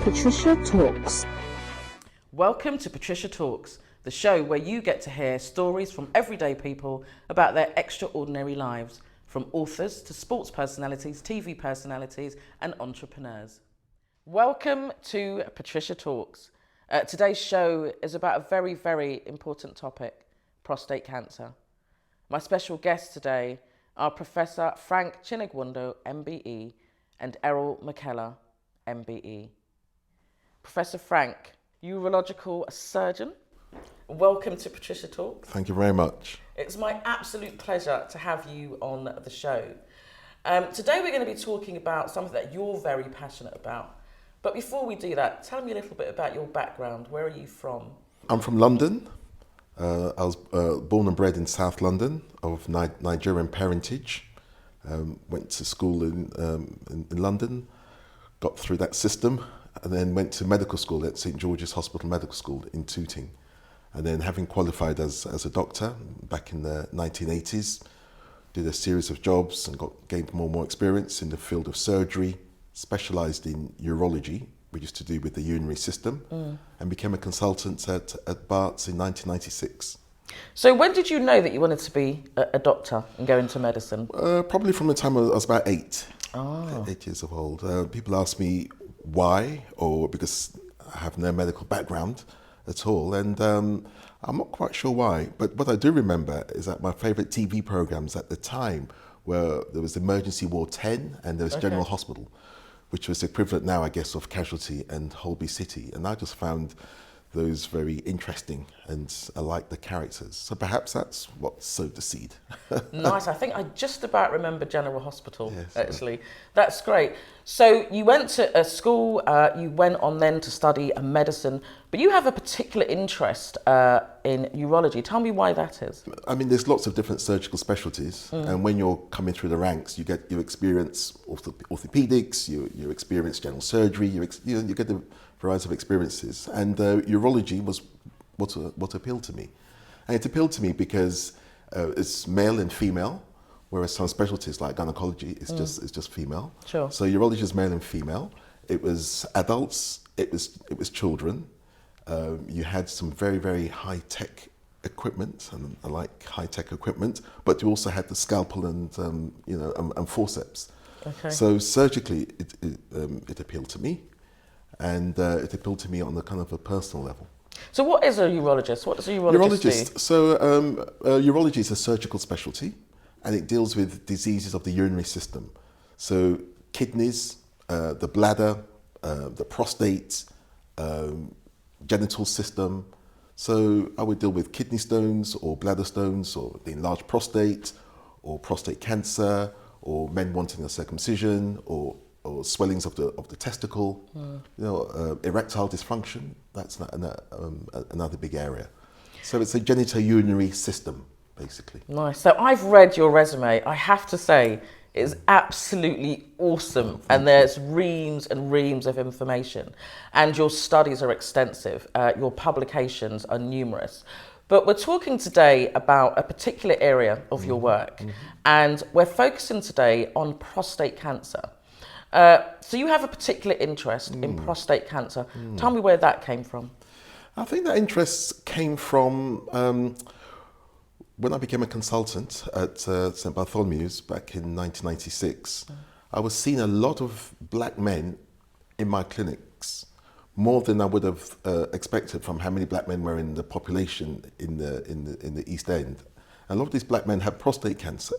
Patricia Talks. Welcome to Patricia Talks, the show where you get to hear stories from everyday people about their extraordinary lives, from authors to sports personalities, TV personalities and entrepreneurs. Welcome to Patricia Talks. Today's show is about a very, very important topic, prostate cancer. My special guests today are Professor Frank Chinegwundoh MBE and Errol Mckellar MBE. Professor Frank, urological surgeon. Welcome to Patricia Talks. Thank you very much. It's my absolute pleasure to have you on the show. Today we're going to be talking about something that you're very passionate about. But before we do that, tell me a little bit about your background. Where are you from? I'm from London. I was born and bred in South London of Nigerian parentage. Went to school in London, got through that system, and then went to medical school at St George's Hospital Medical School in Tooting. And then having qualified as a doctor back in the 1980s, did a series of jobs and gained more and more experience in the field of surgery, specialised in urology, which is to do with the urinary system, and became a consultant at Barts in 1996. So when did you know that you wanted to be a doctor and go into medicine? Probably from the time I was about 8. Oh. 8 years of old. People ask me why, or because I have no medical background at all, and I'm not quite sure why. But what I do remember is that my favourite TV programmes at the time were, there was Emergency Ward 10 and there was General Hospital, which was the equivalent now, I guess, of Casualty and Holby City. And I just found those very interesting, and I liked the characters. So perhaps that's what sowed the seed. Nice. I think I just about remember General Hospital, yes, actually. That's great. So you went to a school, you went on then to study medicine, but you have a particular interest in urology. Tell me why that is. I mean, there's lots of different surgical specialties, and when you're coming through the ranks, you experience orthopedics, you experience general surgery, you get the variety of experiences, and urology was what appealed to me, and it appealed to me because it's male and female, whereas some specialties like gynecology is just female. Sure. So urology is male and female. It was adults. It was children. You had some very, very high tech equipment, and I like high tech equipment, but you also had the scalpel and and forceps. Okay. So surgically, it appealed to me. And it appealed to me on a kind of a personal level. So what is a urologist? What does a urologist do? So urology is a surgical specialty, and it deals with diseases of the urinary system. So kidneys, the bladder, the prostate, genital system. So I would deal with kidney stones or bladder stones or the enlarged prostate or prostate cancer or men wanting a circumcision or swellings of the testicle, erectile dysfunction. That's another big area. So it's a genitourinary system, basically. Nice. So I've read your resume. I have to say, it's absolutely awesome, and there's reams and reams of information. And your studies are extensive. Your publications are numerous. But we're talking today about a particular area of your work, and we're focusing today on prostate cancer. So you have a particular interest in prostate cancer. Tell me where that came from. I think that interest came from when I became a consultant at St Bartholomew's back in 1996. I was seeing a lot of black men in my clinics, more than I would have expected from how many black men were in the population in the East End. A lot of these black men had prostate cancer,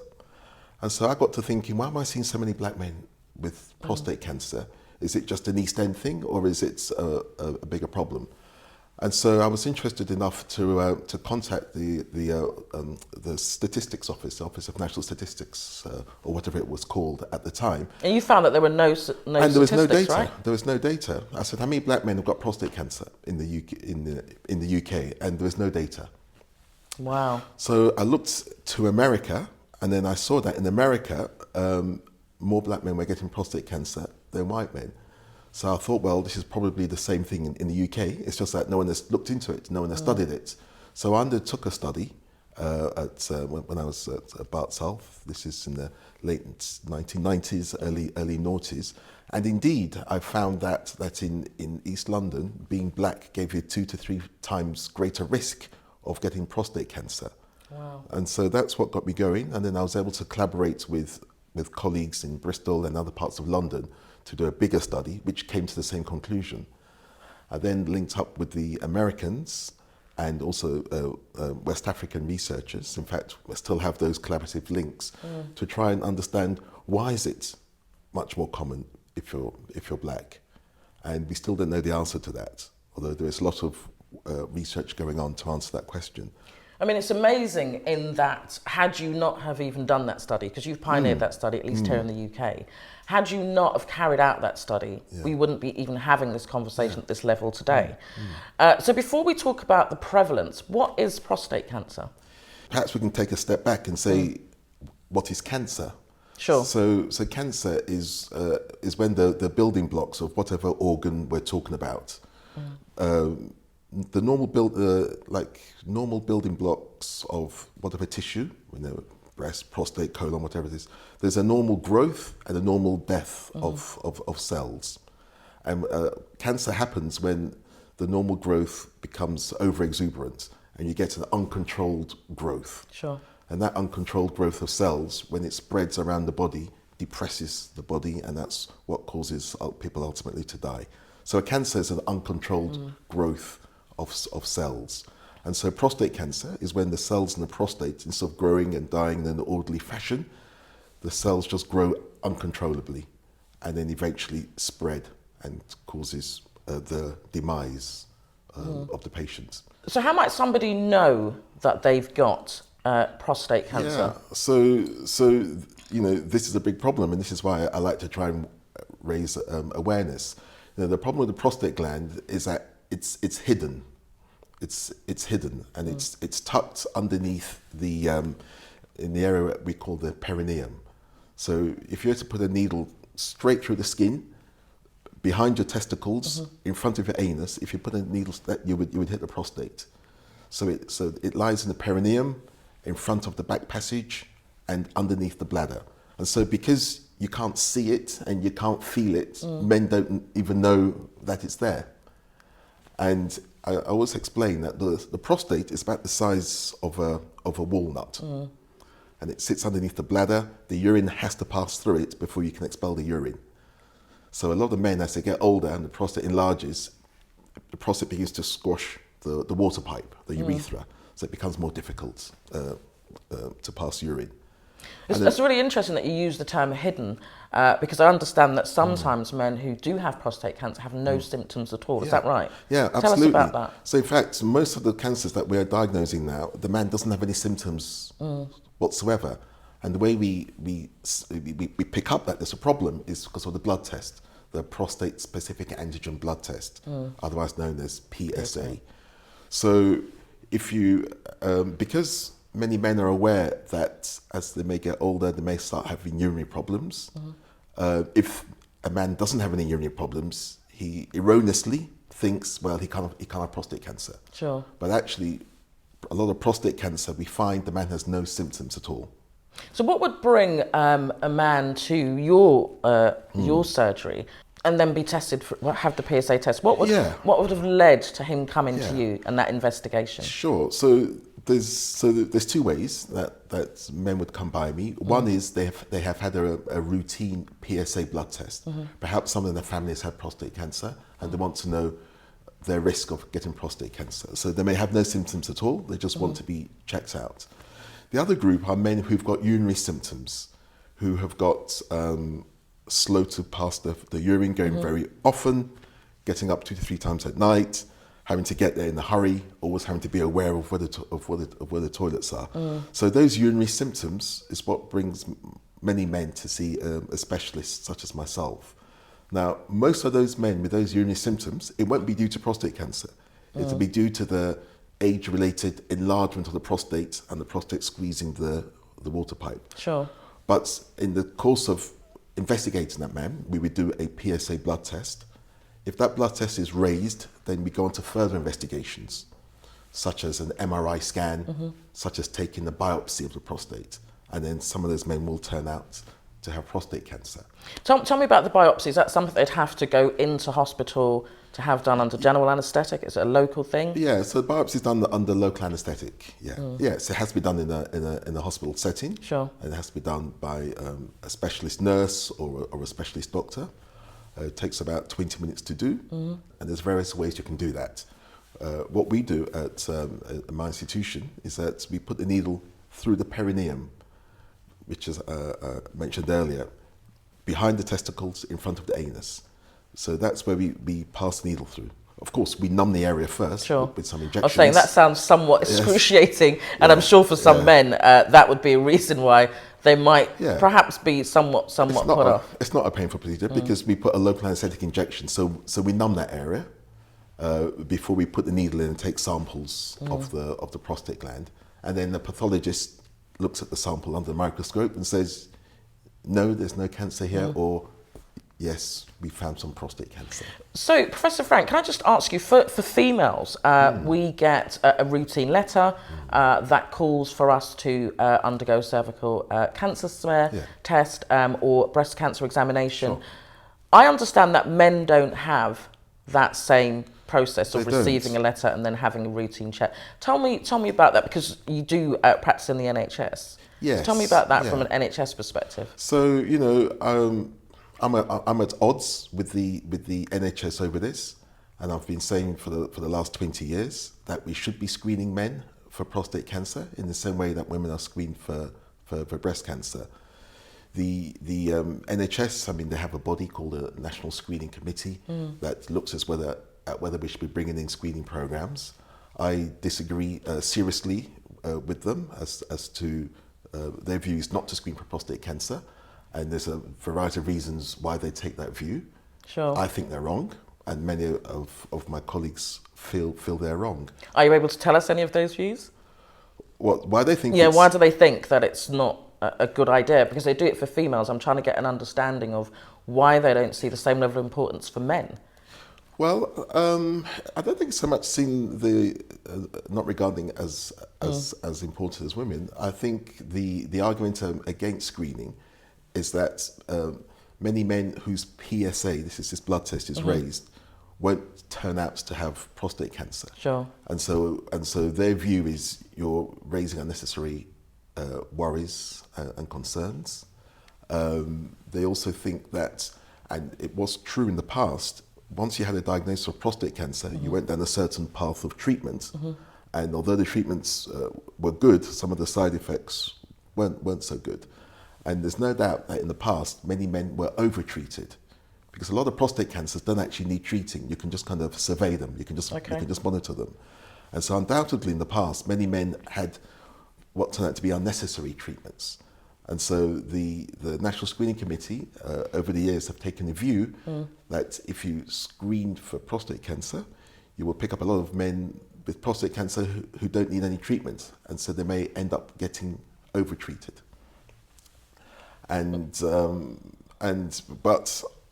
and so I got to thinking, why am I seeing so many black men with prostate cancer? Is it just an East End thing, or is it a bigger problem? And so I was interested enough to contact the statistics office, the Office of National Statistics, or whatever it was called at the time. And you found that there were no statistics, and there was no data. Right? There was no data. I said, how many black men have got prostate cancer in the UK? And there was no data. Wow. So I looked to America, and then I saw that in America, more black men were getting prostate cancer than white men. So I thought, well, this is probably the same thing in the UK. It's just that no one has looked into it, no one has studied it. So I undertook a study when I was at Barts Health. This is in the late 1990s, early noughties. And indeed, I found that in East London, being black gave you 2 to 3 times greater risk of getting prostate cancer. Wow. And so that's what got me going. And then I was able to collaborate with colleagues in Bristol and other parts of London to do a bigger study, which came to the same conclusion. I then linked up with the Americans and also West African researchers. In fact, I still have those collaborative links to try and understand why is it much more common if you're black. And we still don't know the answer to that, although there is a lot of research going on to answer that question. I mean, it's amazing in that had you not have even done that study, because you've pioneered that study, at least here in the UK, had you not have carried out that study, we wouldn't be even having this conversation at this level today. So before we talk about the prevalence, what is prostate cancer? Perhaps we can take a step back and say, what is cancer? Sure. So cancer is when the building blocks of whatever organ we're talking about. The normal building blocks of whatever tissue, breast, prostate, colon, whatever it is, there's a normal growth and a normal death of cells. And cancer happens when the normal growth becomes over-exuberant and you get an uncontrolled growth. Sure. And that uncontrolled growth of cells, when it spreads around the body, depresses the body, and that's what causes people ultimately to die. So a cancer is an uncontrolled growth of cells. And so prostate cancer is when the cells in the prostate, instead of growing and dying in an orderly fashion, the cells just grow uncontrollably and then eventually spread and causes the demise of the patient. So how might somebody know that they've got prostate cancer? Yeah, so this is a big problem, and this is why I like to try and raise awareness. The problem with the prostate gland is that it's hidden. It's hidden, and it's tucked underneath the in the area we call the perineum. So if you were to put a needle straight through the skin, behind your testicles, in front of your anus, if you put a needle, you would hit the prostate. So it lies in the perineum, in front of the back passage, and underneath the bladder. And so because you can't see it and you can't feel it, men don't even know that it's there. And I always explain that the prostate is about the size of a walnut. And it sits underneath the bladder. The urine has to pass through it before you can expel the urine. So a lot of men, as they get older and the prostate enlarges, the prostate begins to squash the water pipe, the urethra. So it becomes more difficult to pass urine. It's really interesting that you use the term hidden, because I understand that sometimes men who do have prostate cancer have no symptoms at all. Is that right? Yeah, absolutely. Tell us about that. So in fact, most of the cancers that we are diagnosing now, the man doesn't have any symptoms whatsoever. And the way we pick up that there's a problem is because of the blood test, the prostate specific antigen blood test, otherwise known as PSA. So if you, because many men are aware that as they may get older, they may start having urinary problems. If a man doesn't have any urinary problems, he erroneously thinks, well, he can't have prostate cancer. Sure. But actually, a lot of prostate cancer, we find the man has no symptoms at all. So what would bring a man to your surgery and then be tested, have the PSA test? What would have led to him coming to you and that investigation? Sure. So there's two ways that men would come by me. One is they have had a routine PSA blood test. Perhaps some in their families have prostate cancer and they want to know their risk of getting prostate cancer. So they may have no symptoms at all. They just want to be checked out. The other group are men who've got urinary symptoms, who have got slow to pass the urine, going very often, getting up 2 to 3 times at night, having to get there in a hurry, always having to be aware of where the toilets are. So those urinary symptoms is what brings many men to see a specialist such as myself. Now, most of those men with those urinary symptoms, it won't be due to prostate cancer. It'll be due to the age-related enlargement of the prostate and the prostate squeezing the water pipe. Sure. But in the course of investigating that man, we would do a PSA blood test. If that blood test is raised, then we go on to further investigations. such as an MRI scan, such as taking a biopsy of the prostate. And then some of those men will turn out to have prostate cancer. Tell me about the biopsy. Is that something they'd have to go into hospital to have done under general anaesthetic? Is it a local thing? Yeah, so the biopsy is done under local anaesthetic. Yeah, Yes, it has to be done in a hospital setting. Sure. And it has to be done by a specialist nurse or a specialist doctor. It takes about 20 minutes to do, and there's various ways you can do that. What we do at my institution is that we put the needle through the perineum, which is mentioned earlier, behind the testicles, in front of the anus. So that's where we pass the needle through. Of course, we numb the area first with some injections. I was saying that sounds somewhat excruciating, and I'm sure for some men that would be a reason why they might perhaps be somewhat put off. It's not a painful procedure because we put a local anaesthetic injection, so we numb that area before we put the needle in and take samples of the prostate gland, and then the pathologist looks at the sample under the microscope and says, no, there's no cancer here, or yes, we found some prostate cancer. So, Professor Frank, can I just ask you, for females, we get a routine letter that calls for us to undergo cervical cancer smear test or breast cancer examination. Sure. I understand that men don't have that same process of receiving a letter and then having a routine check. Tell me about that, because you do practice in the NHS. Yes. So tell me about that from an NHS perspective. So, you know, I'm at odds with the NHS over this, and I've been saying for the last 20 years that we should be screening men for prostate cancer in the same way that women are screened for breast cancer. The NHS, I mean, they have a body called the National Screening Committee that looks at whether we should be bringing in screening programs. I disagree seriously with them as to their view is not to screen for prostate cancer, and there's a variety of reasons why they take that view. Sure. I think they're wrong, and many of my colleagues feel they're wrong. Are you able to tell us any of those views? Why they think? Yeah, why do they think that it's not a good idea? Because they do it for females. I'm trying to get an understanding of why they don't see the same level of importance for men. Well, I don't think so much seen not regarding as important as women. I think the argument against screening is that many men whose PSA, this blood test, is raised, won't turn out to have prostate cancer. Sure. And so their view is you're raising unnecessary worries and concerns. They also think that, and it was true in the past, once you had a diagnosis of prostate cancer, you went down a certain path of treatment, and although the treatments were good, some of the side effects weren't so good. And there's no doubt that in the past, many men were over-treated, because a lot of prostate cancers don't actually need treating. You can just kind of survey them. You can just monitor them. And so undoubtedly in the past, many men had what turned out to be unnecessary treatments. And so the National Screening Committee over the years have taken a view that if you screen for prostate cancer, you will pick up a lot of men with prostate cancer who don't need any treatment. And so they may end up getting over-treated. But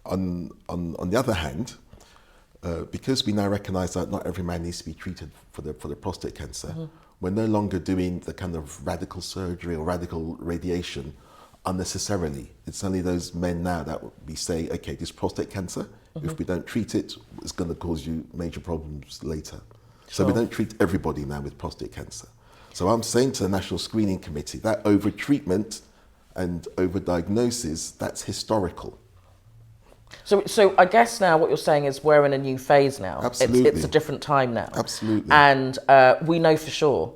on the other hand, because we now recognise that not every man needs to be treated for the prostate cancer, we're no longer doing the kind of radical surgery or radical radiation unnecessarily. It's only those men now that we say, okay, this prostate cancer, if we don't treat it, it's going to cause you major problems later. Sure. So we don't treat everybody now with prostate cancer. So I'm saying to the National Screening Committee that over-treatment and over-diagnosis, that's historical. So I guess now what you're saying is we're in a new phase now. Absolutely. It's a different time now. Absolutely. And we know for sure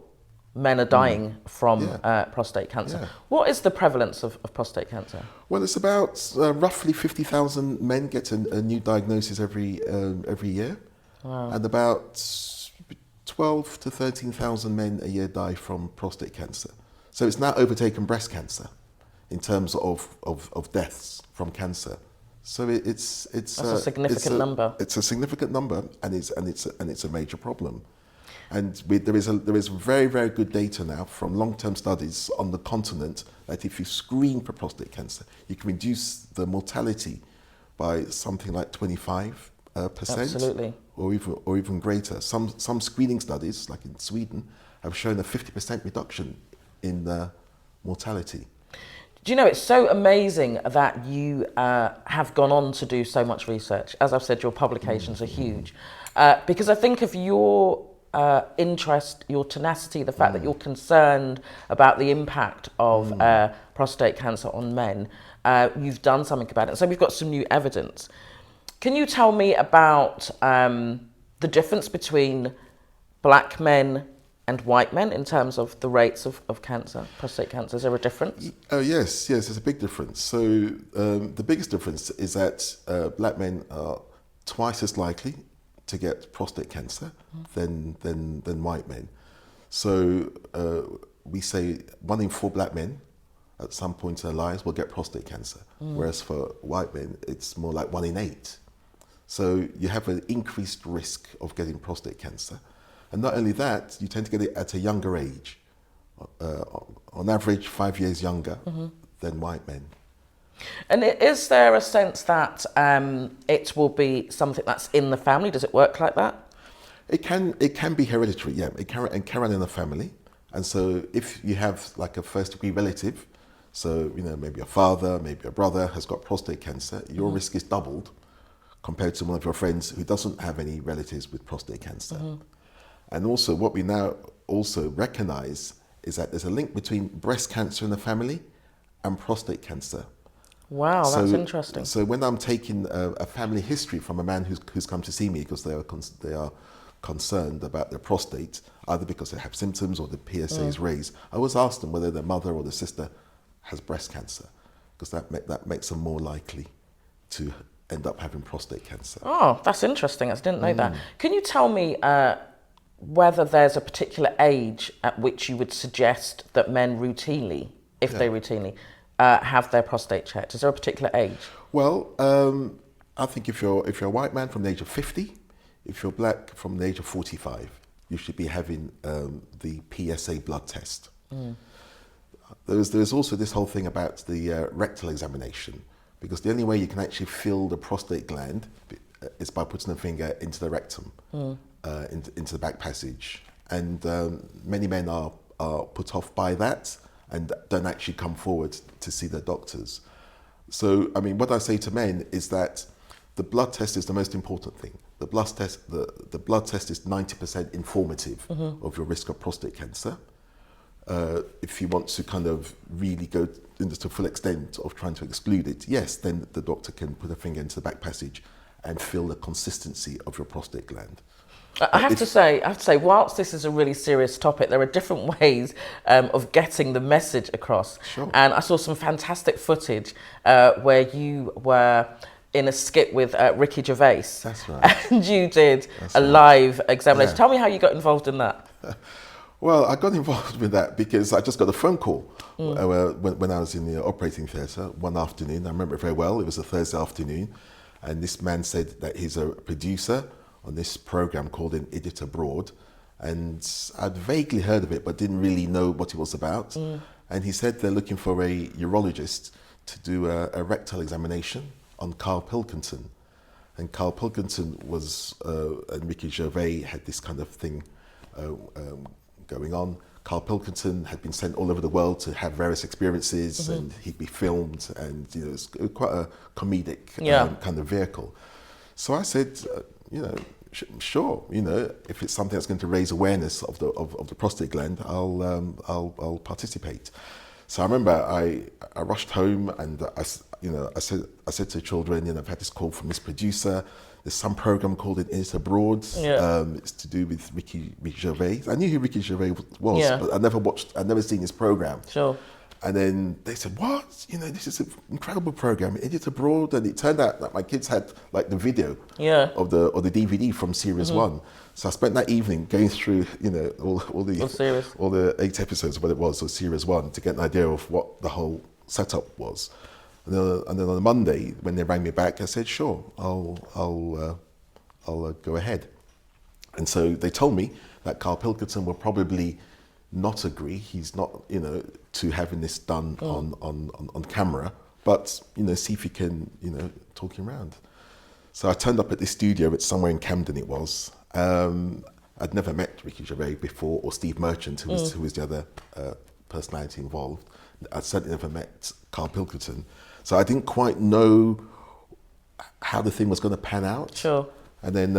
men are dying from prostate cancer. Yeah. What is the prevalence of prostate cancer? Well, it's about roughly 50,000 men get a new diagnosis every year. Wow. And about 12 to 13,000 men a year die from prostate cancer. So it's now overtaken breast cancer in terms of deaths from cancer. So that's a significant number. It's a significant number, and it's a major problem. And there is very, very good data now from long-term studies on the continent that if you screen for prostate cancer, you can reduce the mortality by something like 25 percent, Absolutely. or even greater. Some screening studies, like in Sweden, have shown a 50% reduction in mortality. Do you know, it's so amazing that you have gone on to do so much research. As I've said, your publications are huge. Because I think of your interest, your tenacity, the fact that you're concerned about the impact of prostate cancer on men, you've done something about it. So we've got some new evidence. Can you tell me about the difference between black men and white men in terms of the rates of cancer, prostate cancer? Is there a difference? Yes, there's a big difference. So the biggest difference is that black men are twice as likely to get prostate cancer than white men. So we say 1 in 4 black men at some point in their lives will get prostate cancer, whereas for white men it's more like 1 in 8. So you have an increased risk of getting prostate cancer. And not only that, you tend to get it at a younger age, on average 5 years younger than white men. And is there a sense that it will be something that's in the family? Does it work like that? It can be hereditary, yeah. It can run in the family. And so if you have like a first degree relative, so maybe a father, maybe a brother has got prostate cancer, your risk is doubled compared to one of your friends who doesn't have any relatives with prostate cancer. And also what we now also recognize is that there's a link between breast cancer in the family and prostate cancer. Wow, that's interesting. So when I'm taking a family history from a man who's come to see me because they are concerned about their prostate, either because they have symptoms or the PSA is raised, I always ask them whether their mother or their sister has breast cancer, because that makes them more likely to end up having prostate cancer. Oh, that's interesting. I didn't know that. Can you tell me whether there's a particular age at which you would suggest that men routinely, if they routinely, have their prostate checked? Is there a particular age? Well, I think if you're a white man from the age of 50, if you're black from the age of 45, you should be having the PSA blood test. There's also this whole thing about the rectal examination, because the only way you can actually feel the prostate gland is by putting a finger into the rectum, into the back passage. And many men are put off by that and don't actually come forward to see their doctors. So, I mean, what I say to men is that the blood test is the most important thing. The blood test, the blood test is 90% informative of your risk of prostate cancer. If you want to kind of really go into the full extent of trying to exclude it, yes, then the doctor can put a finger into the back passage and feel the consistency of your prostate gland. I have to say, whilst this is a really serious topic, there are different ways of getting the message across. Sure. And I saw some fantastic footage where you were in a skit with Ricky Gervais. That's right. And you did That's a right. live examination. Yeah. Tell me how you got involved in that. Well, I got involved with that because I just got a phone call when I was in the operating theatre one afternoon. I remember it very well. It was a Thursday afternoon. And this man said that he's a producer on this program called An Idiot Abroad. And I'd vaguely heard of it, but didn't really know what it was about. And he said they're looking for a urologist to do a rectal examination on Carl Pilkington. And Carl Pilkington was, and Ricky Gervais had this kind of thing going on. Carl Pilkington had been sent all over the world to have various experiences, and he'd be filmed, and it was quite a comedic kind of vehicle. So I said, sure, if it's something that's going to raise awareness of the prostate gland, I'll participate. So I remember I rushed home, and I said to the children, I've had this call from this producer. There's some program called An Idiot Abroad. It's to do with Ricky Gervais. I knew who Ricky Gervais was, but I'd never seen his program. Sure. And then they said, what? This is an incredible program, Idiot Abroad. And it turned out that my kids had like the video of the DVD from series 1. So I spent that evening going through, all the 8 episodes of what it was, of series 1, to get an idea of what the whole setup was. And then on a Monday, when they rang me back, I said, sure, I'll go ahead. And so they told me that Carl Pilkington will probably not agree. He's not, to having this done on camera, but, see if he can, talk him around. So I turned up at this studio, it's somewhere in Camden it was. I'd never met Ricky Gervais before, or Steve Merchant, who was the other personality involved. I'd certainly never met Carl Pilkington. So I didn't quite know how the thing was going to pan out. Sure. And then,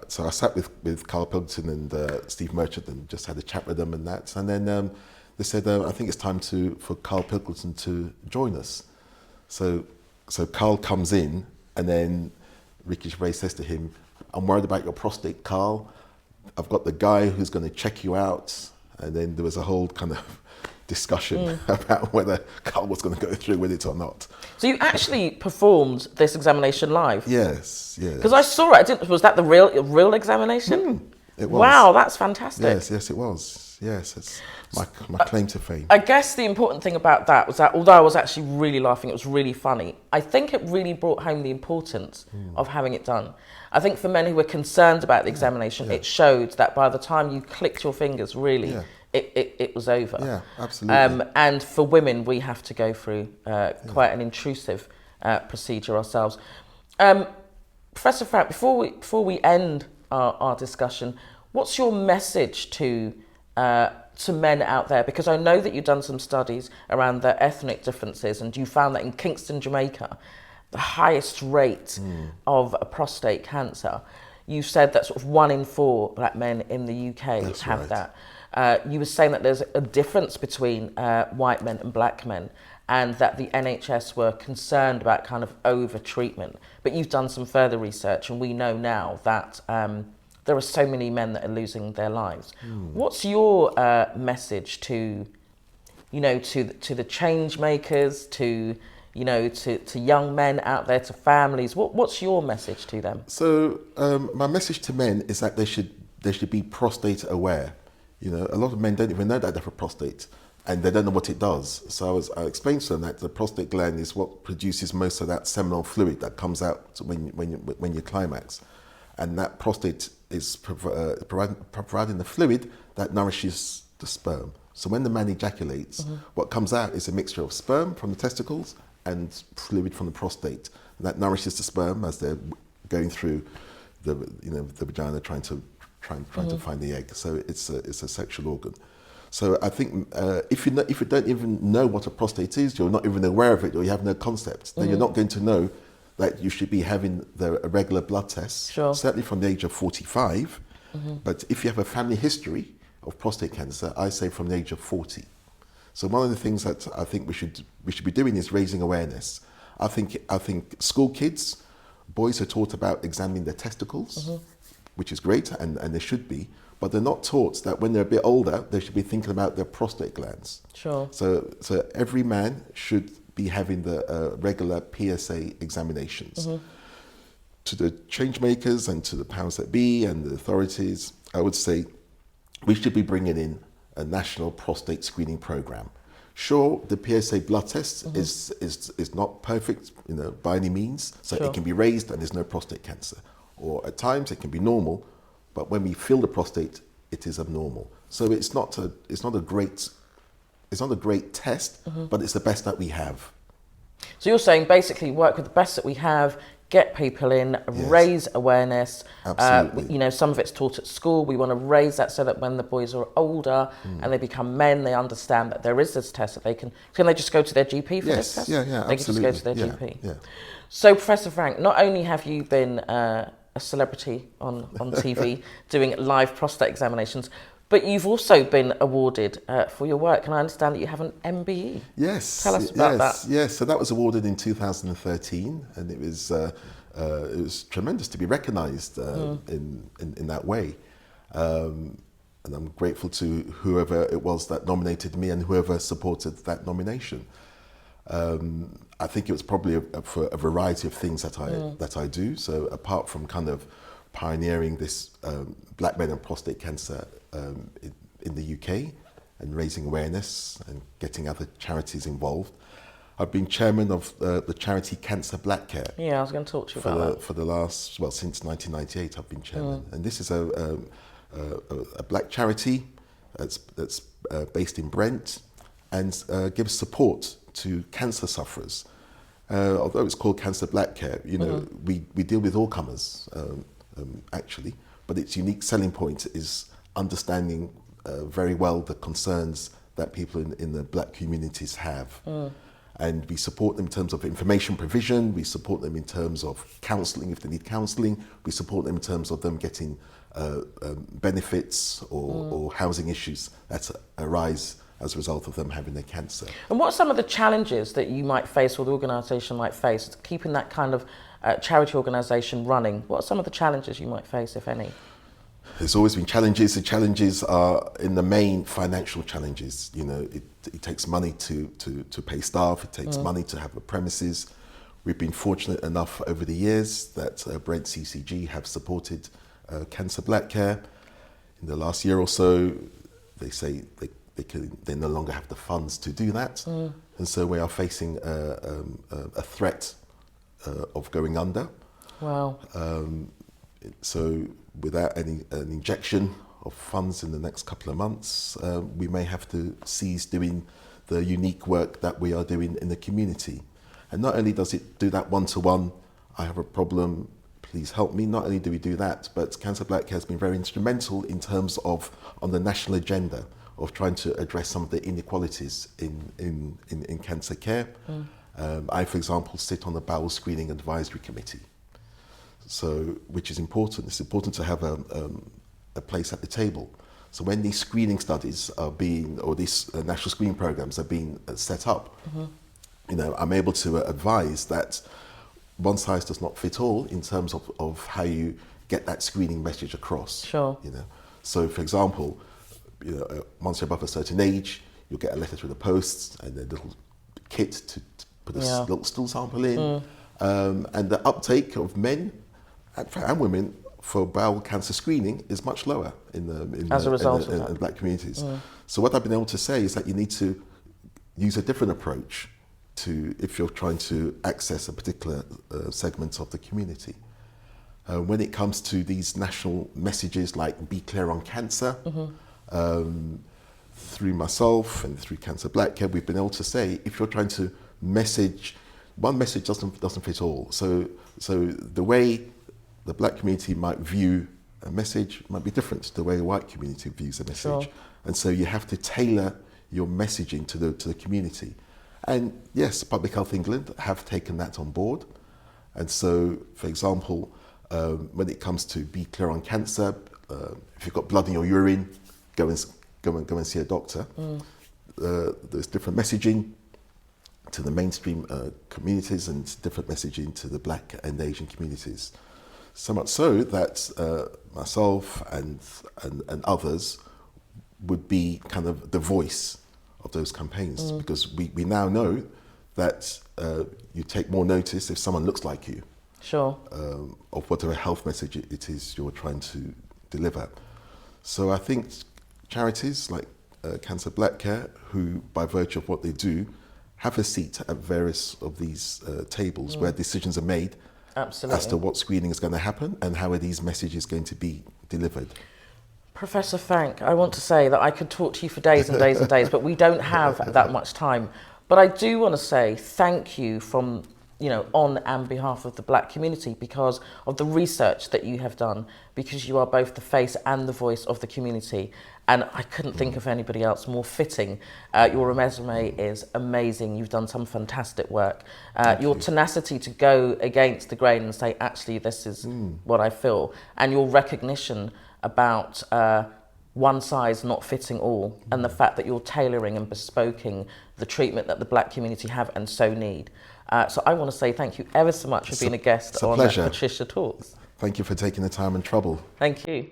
so I sat with Carl Pilkington and Steve Merchant and just had a chat with them and that. And then they said, I think it's time for Carl Pilkington to join us. So Carl comes in, and then Ricky Gervais says to him, I'm worried about your prostate, Carl. I've got the guy who's going to check you out. And then there was a whole kind of discussion about whether Carl was going to go through with it or not. So you actually performed this examination live? Yes, yes. Because I saw it. Was that the real examination? It was. Wow, that's fantastic. Yes, it was. Yes, it's my claim to fame. I guess the important thing about that was that although I was actually really laughing, it was really funny, I think it really brought home the importance of having it done. I think for men who were concerned about the examination, it showed that by the time you clicked your fingers, really, it was over. Yeah, absolutely. And for women, we have to go through quite an intrusive procedure ourselves. Professor Frank, before we end our discussion, what's your message to men out there? Because I know that you've done some studies around the ethnic differences, and you found that in Kingston, Jamaica, the highest rate of prostate cancer. You said that sort of 1 in 4 black men in the UK That's have right. that. You were saying that there's a difference between white men and black men, and that the NHS were concerned about kind of over-treatment. But you've done some further research, and we know now that there are so many men that are losing their lives. What's your message to the change makers, to young men out there, to families? What's your message to them? So my message to men is that they should be prostate aware. A lot of men don't even know that they have a prostate, and they don't know what it does. So I explained to them that the prostate gland is what produces most of that seminal fluid that comes out when you climax, and that prostate is providing the fluid that nourishes the sperm. So when the man ejaculates, what comes out is a mixture of sperm from the testicles and fluid from the prostate, and that nourishes the sperm as they're going through the vagina trying to find the egg. So it's a sexual organ. So I think if you don't even know what a prostate is, you're not even aware of it, or you have no concept, then you're not going to know that you should be having a regular blood test, certainly from the age of 45. But if you have a family history of prostate cancer, I say from the age of 40. So one of the things that I think we should be doing is raising awareness. I think school kids, boys are taught about examining their testicles, which is great, and they should be, but they're not taught that when they're a bit older, they should be thinking about their prostate glands. So every man should be having the regular PSA examinations. To the change makers and to the powers that be and the authorities, I would say we should be bringing in a national prostate screening program. Sure, the PSA blood test is not perfect, by any means. So it can be raised and there's no prostate cancer. Or at times it can be normal, but when we feel the prostate, it is abnormal. So it's not a great test, but it's the best that we have. So you're saying basically work with the best that we have, get people in, raise awareness. Absolutely. Some of it's taught at school. We want to raise that so that when the boys are older and they become men, they understand that there is this test that they can they just go to their GP for this test? Yeah, they absolutely. can just go to their GP. Yeah. So Professor Frank, not only have you been a celebrity on TV doing live prostate examinations, but you've also been awarded for your work, and I understand that you have an MBE. Yes. Tell us about that. Yes, so that was awarded in 2013, and it was tremendous to be recognised in that way. And I'm grateful to whoever it was that nominated me and whoever supported that nomination. I think it was probably for a variety of things that I do. So apart from kind of pioneering this black men and prostate cancer in the UK and raising awareness and getting other charities involved, I've been chairman of the charity Cancer Black Care. Yeah, I was going to talk to you about that. For the last, since 1998 I've been chairman. And this is a black charity that's based in Brent and gives support to cancer sufferers. Although it's called Cancer Black Care, you know, we deal with all comers, actually, but its unique selling point is understanding very well the concerns that people in the black communities have. And we support them in terms of information provision, we support them in terms of counselling if they need counselling, we support them in terms of them getting benefits or housing issues that arise as a result of them having their cancer. And what are some of the challenges that you might face or the organisation might face keeping that kind of charity organisation running? What are some of the challenges you might face, if any? There's always been challenges. The challenges are in the main financial challenges. You know, it takes money to pay staff, it takes money to have the premises. We've been fortunate enough over the years that Brent CCG have supported Cancer Black Care. In the last year or so, they say they no longer have the funds to do that. And so we are facing a threat of going under. Wow. So without an injection of funds in the next couple of months, we may have to cease doing the unique work that we are doing in the community. And not only does it do that one-to-one, I have a problem, please help me, not only do we do that, but Cancer Black Care has been very instrumental in terms of on the national agenda of trying to address some of the inequalities in cancer care. I, for example, sit on the Bowel Screening Advisory Committee. So, which is important. It's important to have a place at the table. So when these screening studies are being, or these national screening programs are being set up, you know, I'm able to advise that one size does not fit all in terms of how you get that screening message across. Sure. You know, so for example, you know, once you're above a certain age, you'll get a letter through the post and a little kit to put a little stool sample in, and the uptake of men and women for bowel cancer screening is much lower in black communities. So what I've been able to say is that you need to use a different approach to if you're trying to access a particular segment of the community. When it comes to these national messages like Be Clear on Cancer, through myself and through Cancer Black Care, we've been able to say if you're trying to message, one message doesn't fit all. So the way the black community might view a message might be different to the way the white community views a message. Sure. And so you have to tailor your messaging to the community. And yes, Public Health England have taken that on board. And so, for example, when it comes to Be Clear on Cancer, if you've got blood in your urine, go and see a doctor. There's different messaging to the mainstream communities and different messaging to the black and Asian communities. So much so that myself and others would be kind of the voice of those campaigns, because we now know that you take more notice if someone looks like you. Sure. Of whatever health message it is you're trying to deliver. So I think charities like Cancer Black Care, who by virtue of what they do, have a seat at various of these tables where decisions are made. Absolutely. As to what screening is going to happen and how are these messages going to be delivered. Professor Frank, I want to say that I could talk to you for days and days and days, but we don't have that much time. But I do want to say thank you from, you know, on and behalf of the black community because of the research that you have done, because you are both the face and the voice of the community. And I couldn't think of anybody else more fitting. Your resume is amazing. You've done some fantastic work. Your tenacity to go against the grain and say, actually, this is what I feel. And your recognition about one size not fitting all, and the fact that you're tailoring and bespoking the treatment that the black community have and so need. So I want to say thank you ever so much for being a guest on Patricia Talks. Thank you for taking the time and trouble. Thank you.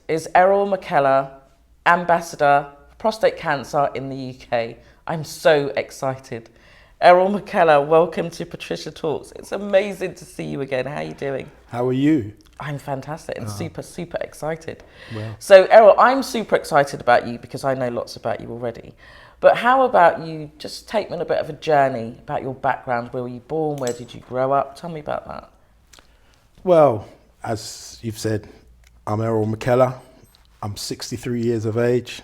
Is Errol Mckellar, Ambassador for Prostate Cancer in the UK. I'm so excited. Errol Mckellar, welcome to Patricia Talks. It's amazing to see you again. How are you doing? How are you? I'm fantastic and super excited. Well. So Errol, I'm super excited about you because I know lots about you already. But how about you just take me on a bit of a journey about your background? Where were you born? Where did you grow up? Tell me about that. Well, as you've said, I'm Errol Mckellar. I'm 63 years of age.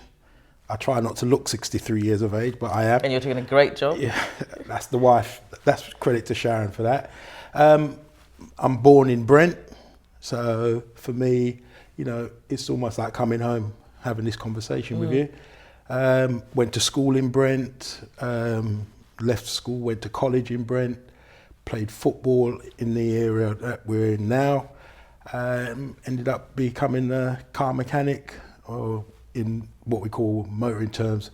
I try not to look 63 years of age, but I am. And you're doing a great job. Yeah, that's the wife. That's credit to Sharon for that. I'm born in Brent, so for me, you know, it's almost like coming home, having this conversation with you. Went to school in Brent, left school, went to college in Brent, played football in the area that we're in now, ended up becoming a car mechanic, or in what we call motoring terms,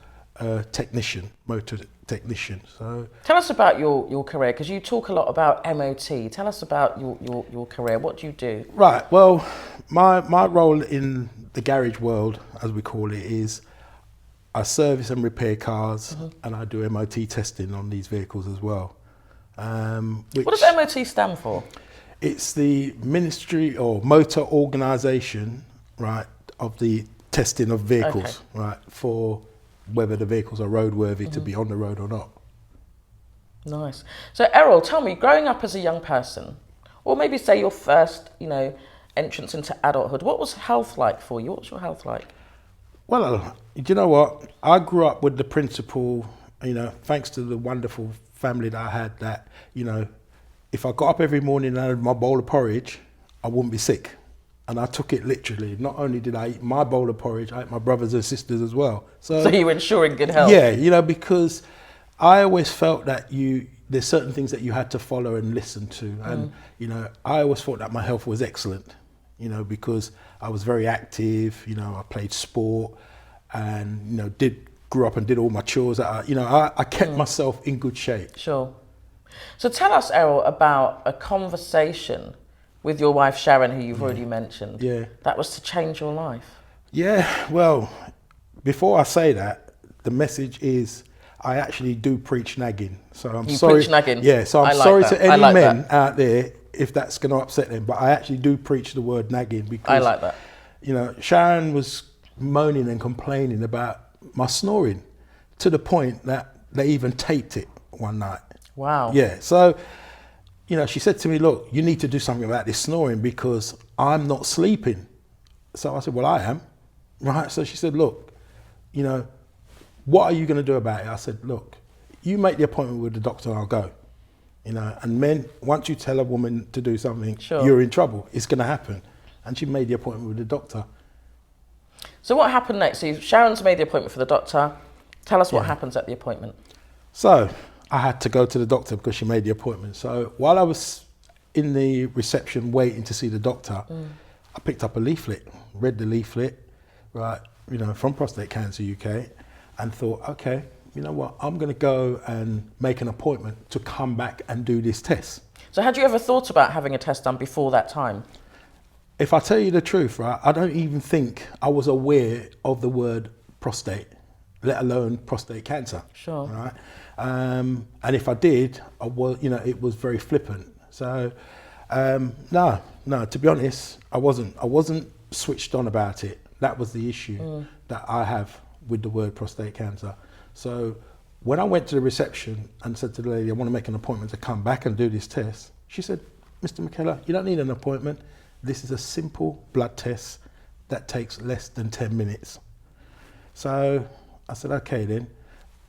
technician, motor technician. So tell us about your career, because you talk a lot about MOT. Tell us about your career. What do you do? Right, well, my role in the garage world, as we call it, is I service and repair cars, and I do MOT testing on these vehicles as well. What does MOT stand for? It's the Ministry or Motor Organisation, right, of the testing of vehicles, right, for whether the vehicles are roadworthy to be on the road or not. Nice. So Errol, tell me, growing up as a young person, or maybe say your first, entrance into adulthood, what was health like for you? What was your health like? Well, you know what? I grew up with the principle, thanks to the wonderful family that I had, that, if I got up every morning and had my bowl of porridge, I wouldn't be sick. And I took it literally. Not only did I eat my bowl of porridge, I ate my brothers and sisters as well. So you were ensuring good health? Yeah, because I always felt that there's certain things that you had to follow and listen to. And, I always thought that my health was excellent, because I was very active, I played sport and, grew up and did all my chores. I kept myself in good shape. Sure. So tell us, Errol, about a conversation with your wife, Sharon, who you've already mentioned. Yeah. That was to change your life. Yeah, well, before I say that, the message is I actually do preach nagging. So I'm sorry. You preach nagging? Yeah, so I'm sorry to any men out there if that's going to upset them, but I actually do preach the word nagging because I like that. Sharon was moaning and complaining about my snoring to the point that they even taped it one night. Wow. Yeah, so she said to me, look, you need to do something about this snoring because I'm not sleeping. So I said, well, I am. Right. So she said, look, what are you going to do about it? I said, look, you make the appointment with the doctor and I'll go. And men, once you tell a woman to do something, sure, you're in trouble. It's going to happen. And she made the appointment with the doctor. So what happened next? So Sharon's made the appointment for the doctor. Tell us what happens at the appointment. So I had to go to the doctor because she made the appointment. So while I was in the reception waiting to see the doctor, I picked up a leaflet, read the leaflet, right, from Prostate Cancer UK, and thought, okay, you know what, I'm going to go and make an appointment to come back and do this test. So had you ever thought about having a test done before that time? If I tell you the truth, right, I don't even think I was aware of the word prostate, let alone prostate cancer. Sure. Right. And if I did, I was, it was very flippant. So, no, to be honest, I wasn't switched on about it. That was the issue that I have with the word prostate cancer. So when I went to the reception and said to the lady, I want to make an appointment to come back and do this test, she said, Mr. Mckellar, you don't need an appointment. This is a simple blood test that takes less than 10 minutes. So I said, okay then.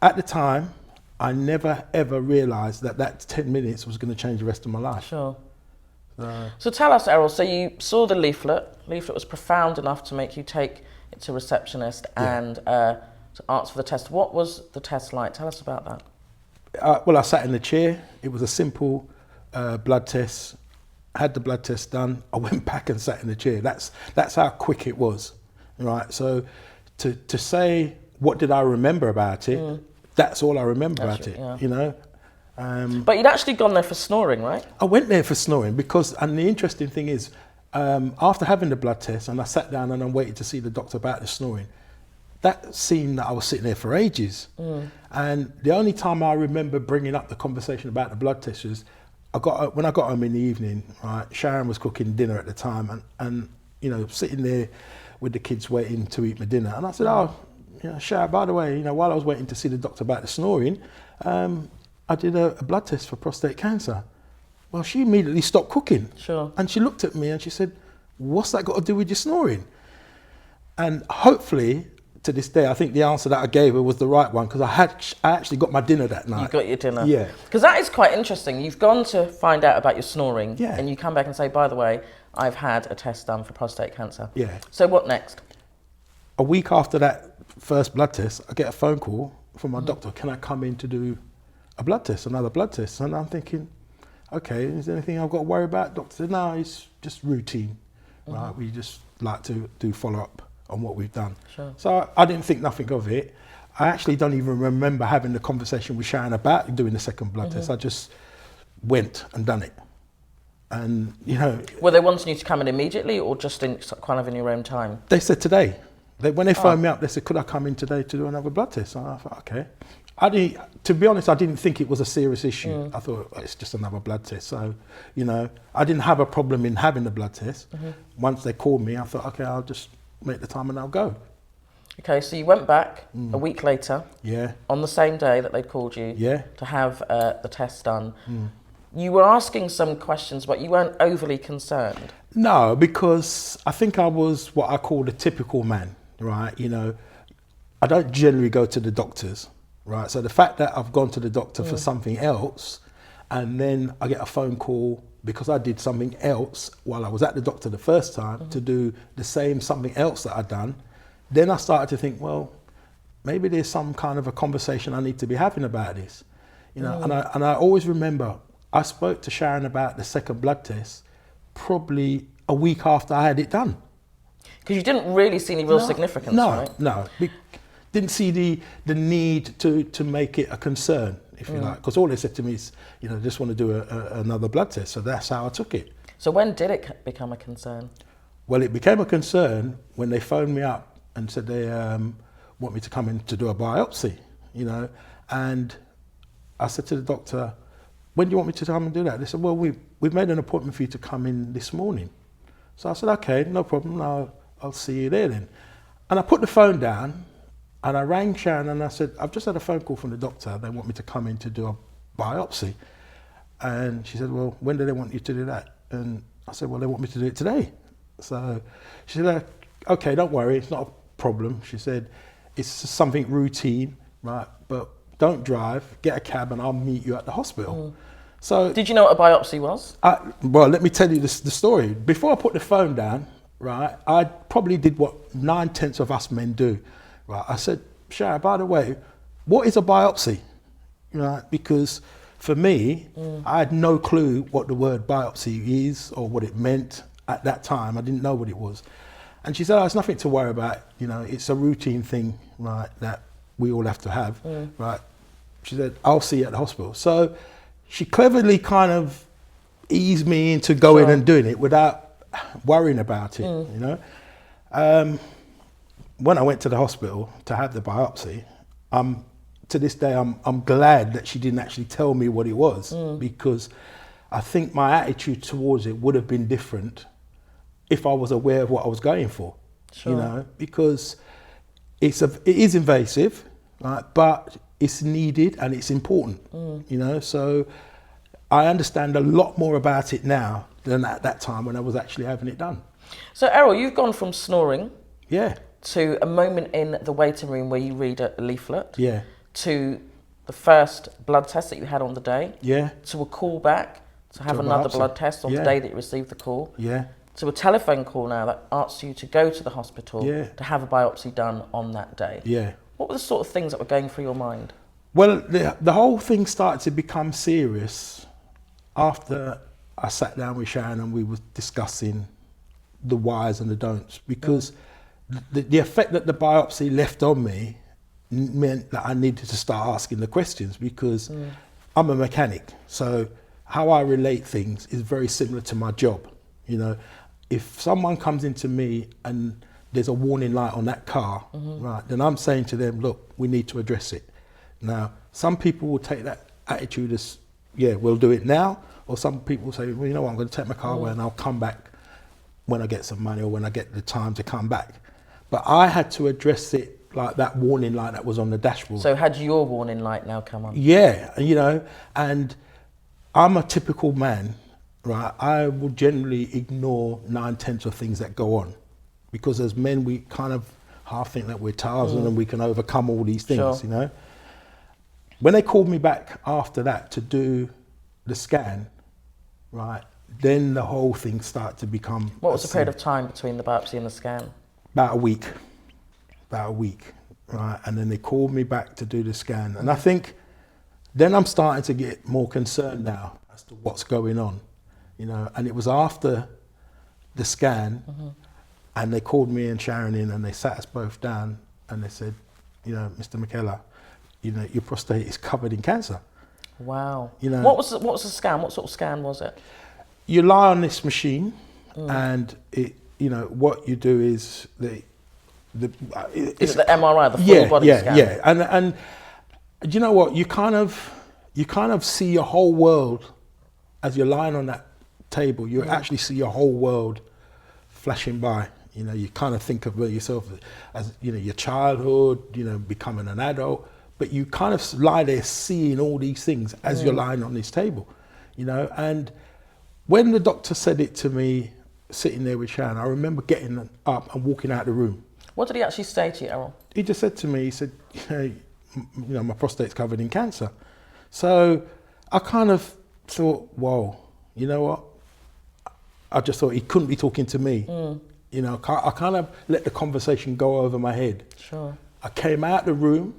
At the time, I never ever realised that 10 minutes was going to change the rest of my life. Sure. So tell us, Errol, so you saw the leaflet. The leaflet was profound enough to make you take it to a receptionist and to answer for the test. What was the test like? Tell us about that. Well, I sat in the chair. It was a simple blood test. I had the blood test done. I went back and sat in the chair. That's how quick it was, right? So to say what did I remember about it, that's all I remember about it, But you'd actually gone there for snoring, right? I went there for snoring because, and the interesting thing is, after having the blood test and I sat down and I waited to see the doctor about the snoring, that seemed that I was sitting there for ages. And the only time I remember bringing up the conversation about the blood test was when I got home in the evening, right, Sharon was cooking dinner at the time, and you know, sitting there with the kids waiting to eat my dinner. And I said, oh, you know, Sharon, by the way, you know, while I was waiting to see the doctor about the snoring, I did a blood test for prostate cancer. Well, she immediately stopped cooking. Sure. And she looked at me and she said, what's that got to do with your snoring? And hopefully, to this day, I think the answer that I gave her was the right one, because I actually got my dinner that night. You got your dinner? Yeah. Because that is quite interesting. You've gone to find out about your snoring, Yeah. and you come back and say, by the way, I've had a test done for prostate cancer. Yeah. So what next? A week after that first blood test, I get a phone call from my doctor, can I come in to do a blood test, another blood test? And I'm thinking, okay, is there anything I've got to worry about? Doctor said, no, it's just routine, right? We just like to do follow-up on what we've done. Sure. So I didn't think nothing of it. I actually don't even remember having the conversation with Sharon about doing the second blood test. I just went and done it. And, you know... Were they wanting you to come in immediately, or just in kind of in your own time? They said today. When they phoned me up, they said, could I come in today to do another blood test? And I thought, okay. To be honest, I didn't think it was a serious issue. I thought, oh, it's just another blood test. So, you know, I didn't have a problem in having the blood test. Once they called me, I thought, okay, I'll just make the time and I'll go. Okay, so you went back a week later, on the same day that they'd called you, to have the test done. You were asking some questions, but you weren't overly concerned. No, because I think I was what I call the typical man, right? You know, I don't generally go to the doctors, right? So the fact that I've gone to the doctor for something else, and then I get a phone call because I did something else while I was at the doctor the first time to do the same something else that I'd done, then I started to think, well, maybe there's some kind of a conversation I need to be having about this, you know. And I always remember I spoke to Sharon about the second blood test probably a week after I had it done. Because you didn't really see any real significance, right? No, didn't see the need to make it a concern, if you like. Because all they said to me is, you know, just want to do another blood test. So that's how I took it. So when did it become a concern? Well, it became a concern when they phoned me up and said they want me to come in to do a biopsy, you know. And I said to the doctor, when do you want me to come and do that? They said, well, we've made an appointment for you to come in this morning. So I said, okay, no problem, I'll see you there then. And I put the phone down and I rang Sharon and I said, I've just had a phone call from the doctor, they want me to come in to do a biopsy. And she said, well, when do they want you to do that? And I said, well, they want me to do it today. So she said, okay, don't worry, it's not a problem. She said, it's something routine, right? But don't drive, get a cab and I'll meet you at the hospital. So, did you know what a biopsy was? Well, let me tell you the story. Before I put the phone down, right, I probably did what 9/10 of us men do. Right, I said, Sharon, by the way, what is a biopsy? Right, because for me, I had no clue what the word biopsy is or what it meant at that time. I didn't know what it was. And she said, oh, it's nothing to worry about. You know, it's a routine thing, right, that we all have to have, right? She said, I'll see you at the hospital. So she cleverly kind of eased me into going and doing it without worrying about it, you know? When I went to the hospital to have the biopsy, to this day, I'm glad that she didn't actually tell me what it was, because I think my attitude towards it would have been different if I was aware of what I was going for, you know, because it is invasive, right? But it's needed and it's important, you know. So I understand a lot more about it now than at that time when I was actually having it done. So Errol, you've gone from snoring to a moment in the waiting room where you read a leaflet, to the first blood test that you had on the day, to a call back to have another blood test on the day that you received the call, to a telephone call now that asks you to go to the hospital to have a biopsy done on that day. What were the sort of things that were going through your mind? Well, the whole thing started to become serious after I sat down with Sharon and we were discussing the whys and the don'ts, because the effect that the biopsy left on me meant that I needed to start asking the questions, because I'm a mechanic. So how I relate things is very similar to my job. You know, if someone comes into me and there's a warning light on that car, right, then I'm saying to them, look, we need to address it. Now, some people will take that attitude as, yeah, we'll do it now, or some people will say, well, you know what, I'm going to take my car away and I'll come back when I get some money or when I get the time to come back. But I had to address it like that warning light that was on the dashboard. So had your warning light now come on? Yeah, you know, and I'm a typical man, right? I will generally ignore 9/10 of things that go on, because as men, we kind of half think that we're Tarzan and we can overcome all these things, you know? When they called me back after that to do the scan, right, then the whole thing started to become... What was the period of time between the biopsy and the scan? About a week, right? And then they called me back to do the scan. And I think then I'm starting to get more concerned now as to what's going on, you know? And it was after the scan, and they called me and Sharon in and they sat us both down and they said, you know, Mr. Mckellar, you know, your prostate is covered in cancer. Wow. You know, what was the scan? What sort of scan was it? You lie on this machine and it, you know, what you do is it's the MRI, the full body scan. Yeah, and do you know what? You kind of see your whole world as you're lying on that table. You actually see your whole world flashing by. You know, you kind of think of yourself as, you know, your childhood, you know, becoming an adult, but you kind of lie there seeing all these things as you're lying on this table, you know. And when the doctor said it to me, sitting there with Sharon, I remember getting up and walking out of the room. What did he actually say to you, Errol? He just said to me, he said, you know, my prostate's covered in cancer. So I kind of thought, whoa, you know what? I just thought he couldn't be talking to me. You know, I kind of let the conversation go over my head. Sure. I came out the room,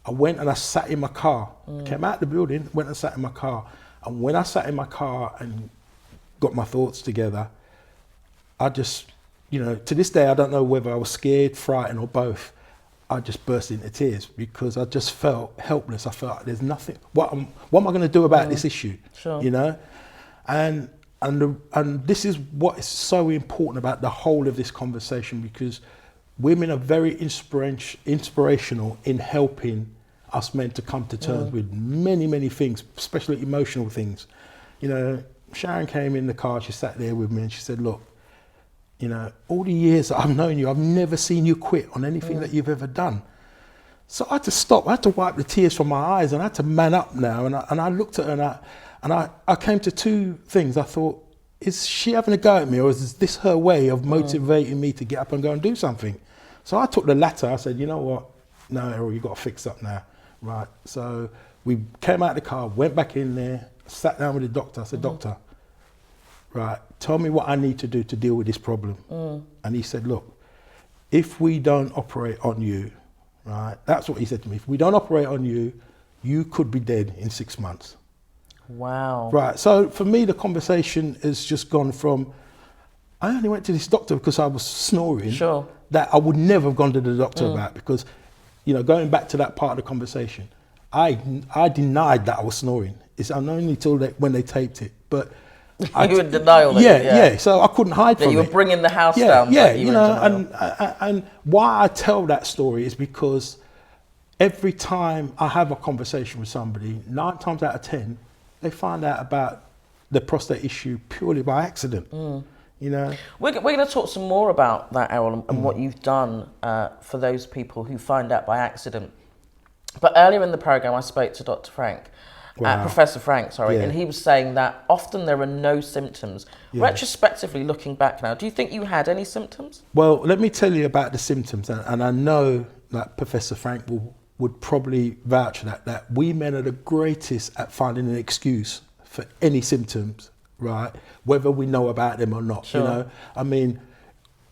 I went and I sat in my car. I came out the building, went and sat in my car. And when I sat in my car and got my thoughts together, I just, you know, to this day, I don't know whether I was scared, frightened or both. I just burst into tears because I just felt helpless. I felt like there's nothing, what am I going to do about this issue? Sure. You know? And this is what is so important about the whole of this conversation, because women are very inspirational in helping us men to come to terms with many, many things, especially emotional things. You know, Sharon came in the car, she sat there with me and she said, look, you know, all the years that I've known you, I've never seen you quit on anything that you've ever done. So I had to stop, I had to wipe the tears from my eyes, and I had to man up now. And I looked at her and I came to two things. I thought, is she having a go at me, or is this her way of motivating me to get up and go and do something? So I took the latter. I said, you know what? No, Errol, you've got to fix up now. Right. So we came out of the car, went back in there, sat down with the doctor. I said, doctor, right, tell me what I need to do to deal with this problem. And he said, look, if we don't operate on you, right, that's what he said to me. If we don't operate on you, you could be dead in 6 months. Wow. Right. So for me, the conversation has just gone from, I only went to this doctor because I was snoring. Sure. That I would never have gone to the doctor about, because, you know, going back to that part of the conversation, I denied that I was snoring. It's only till when they taped it, but you were in denial. Yeah. So I couldn't hide from it. You were bringing the house down. Yeah, you know, and why I tell that story is because every time I have a conversation with somebody, 9 times out of 10, they find out about the prostate issue purely by accident. You know, we're going to talk some more about that, Errol, and what you've done for those people who find out by accident. But earlier in the program, I spoke to Dr. Frank, Professor Frank, and he was saying that often there are no symptoms. Retrospectively, looking back now, do you think you had any symptoms? Well, let me tell you about the symptoms, and I know that Professor Frank would probably vouch for that we men are the greatest at finding an excuse for any symptoms. Right, whether we know about them or not. Sure. You know, I mean,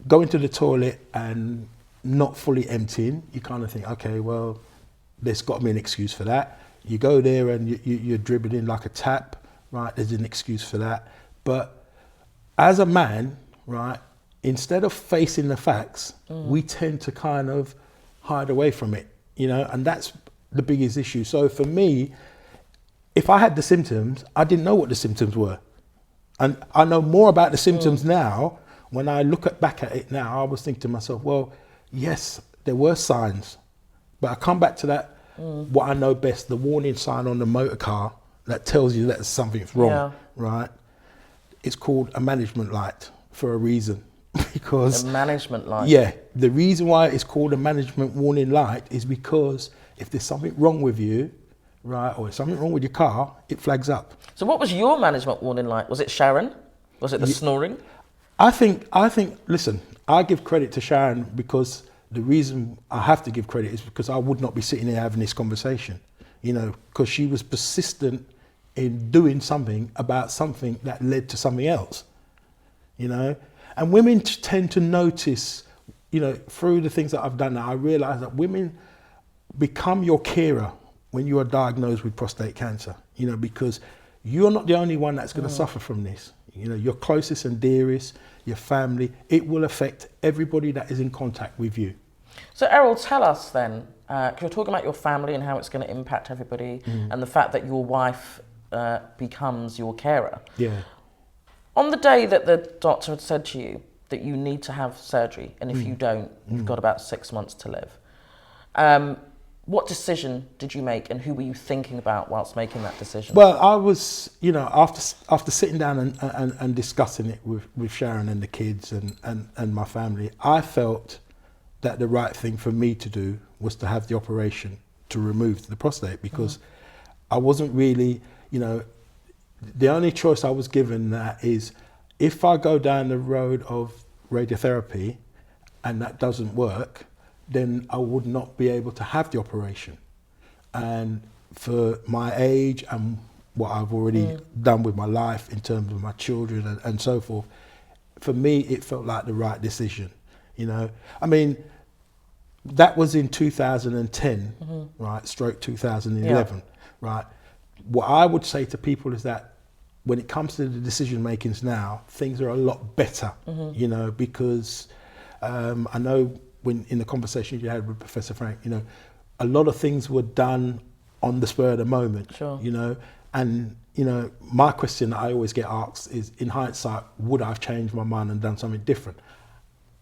going to the toilet and not fully emptying, you kind of think, okay, well, there's got to be an excuse for that. You go there and you're dribbling like a tap, right? There's an excuse for that. But as a man, right, instead of facing the facts, we tend to kind of hide away from it, you know, and that's the biggest issue. So for me, if I had the symptoms, I didn't know what the symptoms were. And I know more about the symptoms now when I look back at it now, I was thinking to myself, well, yes, there were signs, but I come back to that, what I know best, the warning sign on the motor car that tells you that something's wrong, right? It's called a management light for a reason. Because a management light. Yeah, the reason why it's called a management warning light is because if there's something wrong with you, right, or something wrong with your car, it flags up. So what was your management warning light? Was it Sharon? Was it the snoring? I think, listen, I give credit to Sharon because the reason I have to give credit is because I would not be sitting here having this conversation, you know, because she was persistent in doing something about something that led to something else, you know. And women tend to notice, you know, through the things that I've done now, I realise that women become your carer when you are diagnosed with prostate cancer, you know, because you're not the only one that's going to suffer from this. You know, your closest and dearest, your family, it will affect everybody that is in contact with you. So Errol, tell us then, because you're talking about your family and how it's going to impact everybody and the fact that your wife becomes your carer. Yeah. On the day that the doctor had said to you that you need to have surgery, and if you don't, you've got about 6 months to live, what decision did you make, and who were you thinking about whilst making that decision? Well, I was, you know, after sitting down and discussing it with Sharon and the kids and my family, I felt that the right thing for me to do was to have the operation to remove the prostate, because I wasn't really, you know, the only choice I was given that is, if I go down the road of radiotherapy and that doesn't work, then I would not be able to have the operation. And for my age and what I've already done with my life in terms of my children and so forth, for me, it felt like the right decision, you know. I mean, that was in 2010, right, stroke 2011, right? What I would say to people is that when it comes to the decision makings now, things are a lot better, you know, because I know when in the conversation you had with Professor Frank, you know, a lot of things were done on the spur of the moment, you know, and, you know, my question that I always get asked is, in hindsight, would I have changed my mind and done something different?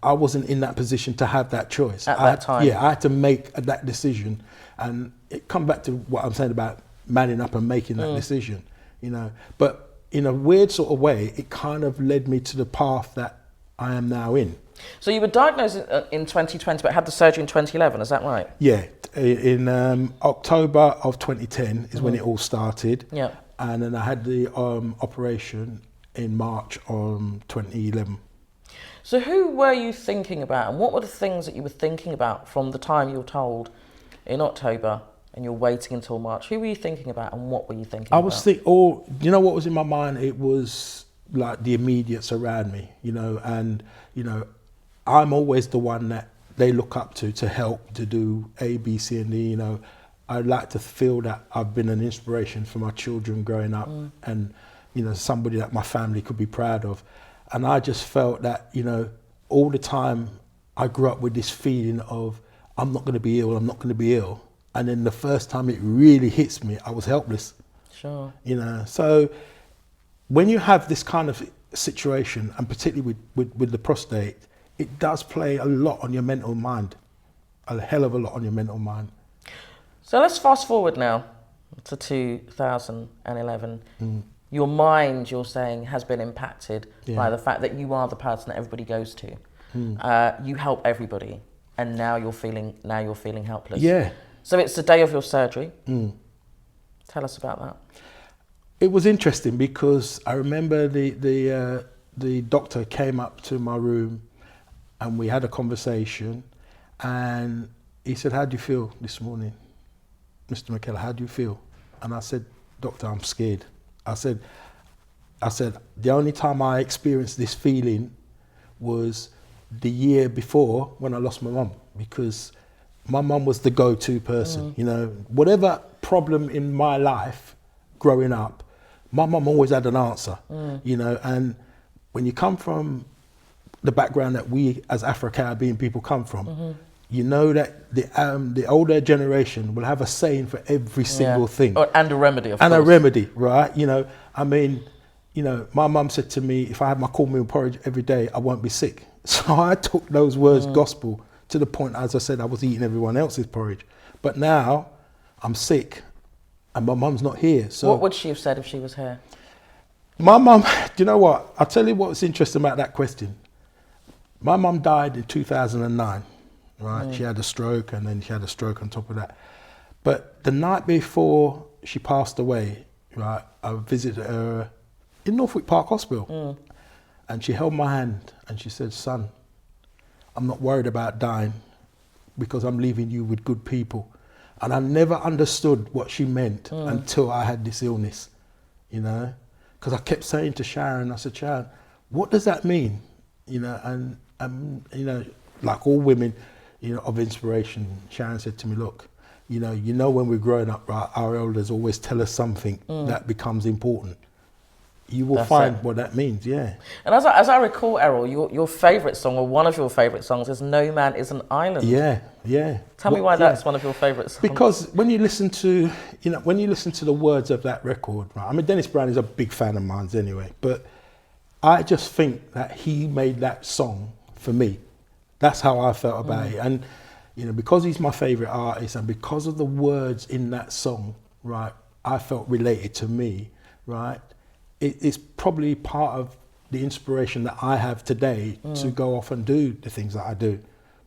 I wasn't in that position to have that choice. At that time. Yeah, I had to make that decision, and it comes back to what I'm saying about manning up and making that decision, you know. But in a weird sort of way, it kind of led me to the path that I am now in. So you were diagnosed in 2020, but had the surgery in 2011, is that right? Yeah, in October of 2010 is when it all started. Yeah. And then I had the operation in March 2011. So who were you thinking about, and what were the things that you were thinking about from the time you were told in October and you're waiting until March? Who were you thinking about, and what were you thinking about? I was thinking, you know what was in my mind? It was like the immediates around me, you know, and, you know, I'm always the one that they look up to help, to do A, B, C, and D, you know. I'd like to feel that I've been an inspiration for my children growing up and, you know, somebody that my family could be proud of. And I just felt that, you know, all the time I grew up with this feeling of, I'm not going to be ill, I'm not going to be ill. And then the first time it really hits me, I was helpless. Sure. You know, so when you have this kind of situation, and particularly with the prostate, it does play a lot on your mental mind, a hell of a lot on your mental mind. So let's fast forward now to 2011. Your mind, you're saying, has been impacted by the fact that you are the person that everybody goes to. You help everybody, and now you're feeling helpless. Yeah. So it's the day of your surgery. Tell us about that. It was interesting because I remember the doctor came up to my room and we had a conversation, and he said, "How do you feel this morning, Mr. Mckellar? How do you feel?" And I said, "Doctor, I'm scared." I said, the only time I experienced this feeling was the year before when I lost my mum, because my mum was the go-to person. You know, whatever problem in my life growing up, my mum always had an answer, you know. And when you come from the background that we as Afro-Caribbean people come from, you know that the older generation will have a saying for every single thing. And a remedy, of course. And a remedy, right? You know, I mean, you know, my mum said to me, if I had my cornmeal porridge every day, I won't be sick. So I took those words gospel to the point, as I said, I was eating everyone else's porridge. But now I'm sick and my mum's not here. So What would she have said if she was here? my mum, do you know what? I'll tell you what's interesting about that question. My mum died in 2009, right? She had a stroke and then she had a stroke on top of that. But the night before she passed away, right, I visited her in Norfolk Park Hospital. And she held my hand and she said, son, I'm not worried about dying because I'm leaving you with good people. And I never understood what she meant until I had this illness, you know? Because I kept saying to Sharon, I said, Sharon, what does that mean? You know, and you know, like all women, you know, of inspiration, Sharon said to me, look, you know, when we're growing up, right, our elders always tell us something that becomes important. You will find what that means, yeah. And as I recall, Errol, your favourite song, or one of your favourite songs, is "No Man Is an Island." Yeah, yeah. Tell me why that's one of your favourite songs. Because when you listen to, you know, when you listen to the words of that record, right? I mean, Dennis Brown is a big fan of mine anyway, but I just think that he made that song for me. That's how I felt about it, and you know, because he's my favourite artist, and because of the words in that song, right, I felt related to me, right. It's probably part of the inspiration that I have today to go off and do the things that I do,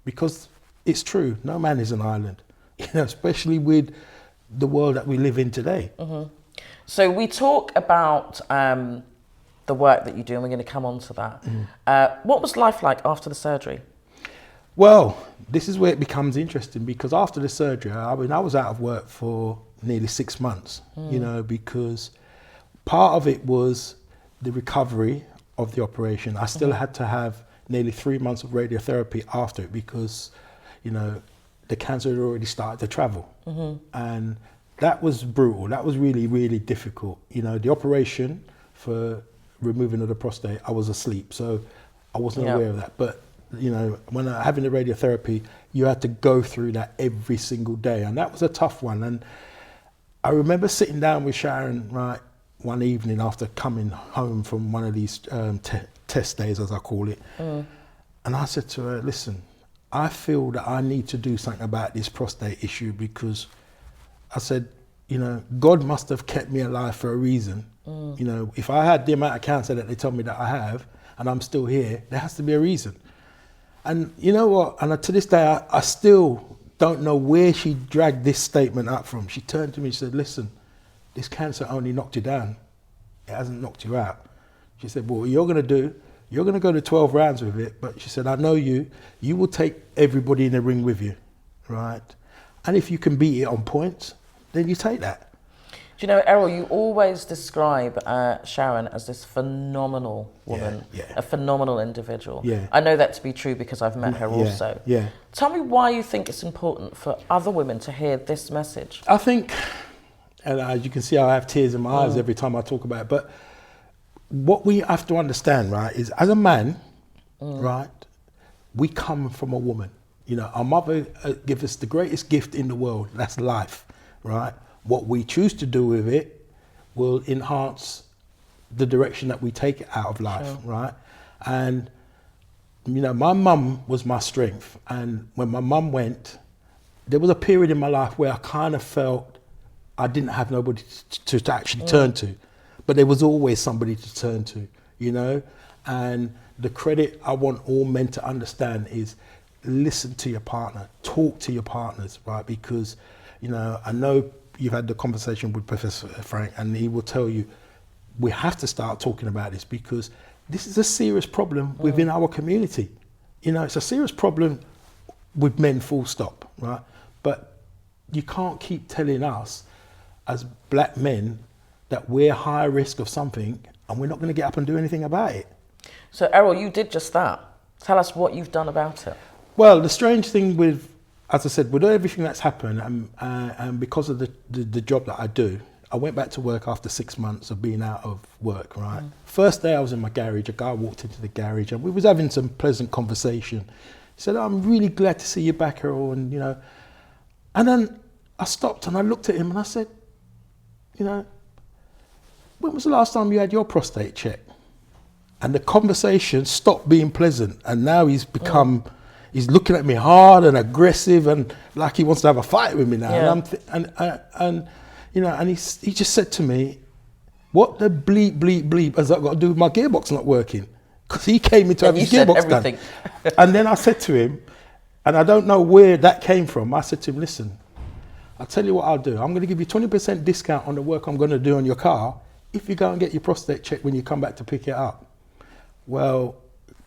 because it's true. No man is an island, you know, especially with the world that we live in today. So we talk about the work that you do, and we're going to come on to that. What was life like after the surgery? Well, this is where it becomes interesting, because after the surgery, I mean, I was out of work for nearly 6 months, you know, because part of it was the recovery of the operation. I still had to have nearly 3 months of radiotherapy after it because, you know, the cancer had already started to travel. And that was brutal. That was really, really difficult. You know, the operation for removing of the prostate, I was asleep, so I wasn't aware of that. But, you know, when having the radiotherapy, you had to go through that every single day. And that was a tough one. And I remember sitting down with Sharon, right, one evening after coming home from one of these test days, as I call it. And I said to her, listen, I feel that I need to do something about this prostate issue, because I said, you know, God must have kept me alive for a reason. You know, if I had the amount of cancer that they told me that I have, and I'm still here, there has to be a reason. And you know what? And to this day, I still don't know where she dragged this statement up from. She turned to me and said, listen, this cancer only knocked you down. It hasn't knocked you out. She said, well, what you're going to do, you're going to go to 12 rounds with it. But she said, I know you will take everybody in the ring with you, right? And if you can beat it on points, then you take that. Do you know, Errol, you always describe Sharon as this phenomenal woman, a phenomenal individual. I know that to be true because I've met her also. Tell me why you think it's important for other women to hear this message. I think, and as you can see, I have tears in my eyes every time I talk about it. But what we have to understand, right, is as a man, right, we come from a woman. You know, our mother gave us the greatest gift in the world. That's life, right? What we choose to do with it will enhance the direction that we take it out of life, right? And, you know, my mum was my strength. And when my mum went, there was a period in my life where I kind of felt I didn't have nobody to actually turn to, but there was always somebody to turn to, you know? And the credit I want all men to understand is listen to your partner, talk to your partners, right? Because, you know, I know you've had the conversation with Professor Frank, and he will tell you, we have to start talking about this because this is a serious problem within our community. You know, it's a serious problem with men, full stop, right? But you can't keep telling us as black men that we're high risk of something and we're not going to get up and do anything about it. So Errol, you did just that. Tell us what you've done about it. Well, the strange thing with, as I said, with everything that's happened, and because of the job that I do, I went back to work after 6 months of being out of work, right? First day I was in my garage, a guy walked into the garage and we was having some pleasant conversation. He said, I'm really glad to see you back, Errol, and you know. And then I stopped and I looked at him and I said, you know, when was the last time you had your prostate checked? And the conversation stopped being pleasant, and now he's become, he's looking at me hard and aggressive, and like he wants to have a fight with me now. Yeah. And you know, and he just said to me, "What the bleep has that got to do with my gearbox not working?" Because he came in to have his gearbox done. And then I said to him, and I don't know where that came from. I said to him, "Listen, I'll tell you what I'll do. I'm going to give you 20% discount on the work I'm going to do on your car if you go and get your prostate checked when you come back to pick it up." Well,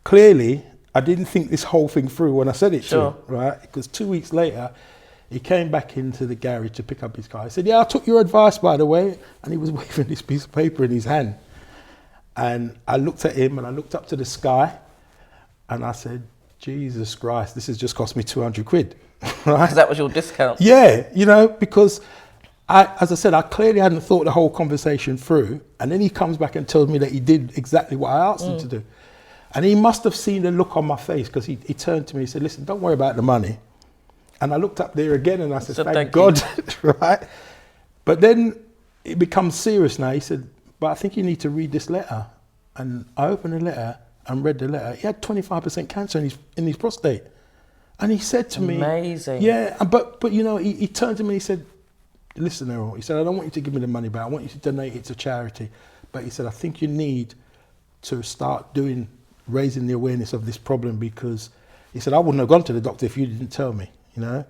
clearly, I didn't think this whole thing through when I said it to him, right? Because 2 weeks later, he came back into the garage to pick up his car. He said, "Yeah, I took your advice, by the way." And he was waving this piece of paper in his hand. And I looked at him and I looked up to the sky and I said, "Jesus Christ, this has just cost me 200 quid. Right? Because that was your discount. Yeah, you know, because as I said, I clearly hadn't thought the whole conversation through. And then he comes back and tells me that he did exactly what I asked him to do. And he must have seen the look on my face, because he turned to me and said, "Listen, don't worry about the money." And I looked up there again and I said, "Thank God," right? But then it becomes serious now. He said, "But I think you need to read this letter." And I opened the letter and read the letter. He had 25% cancer in his prostate. And he said to me, amazing. Yeah, but you know, he turned to me and he said, "Listen, Errol," he said, "I don't want you to give me the money back. I want you to donate it to charity." But he said, "I think you need to start raising the awareness of this problem," because he said, "I wouldn't have gone to the doctor if you didn't tell me," you know.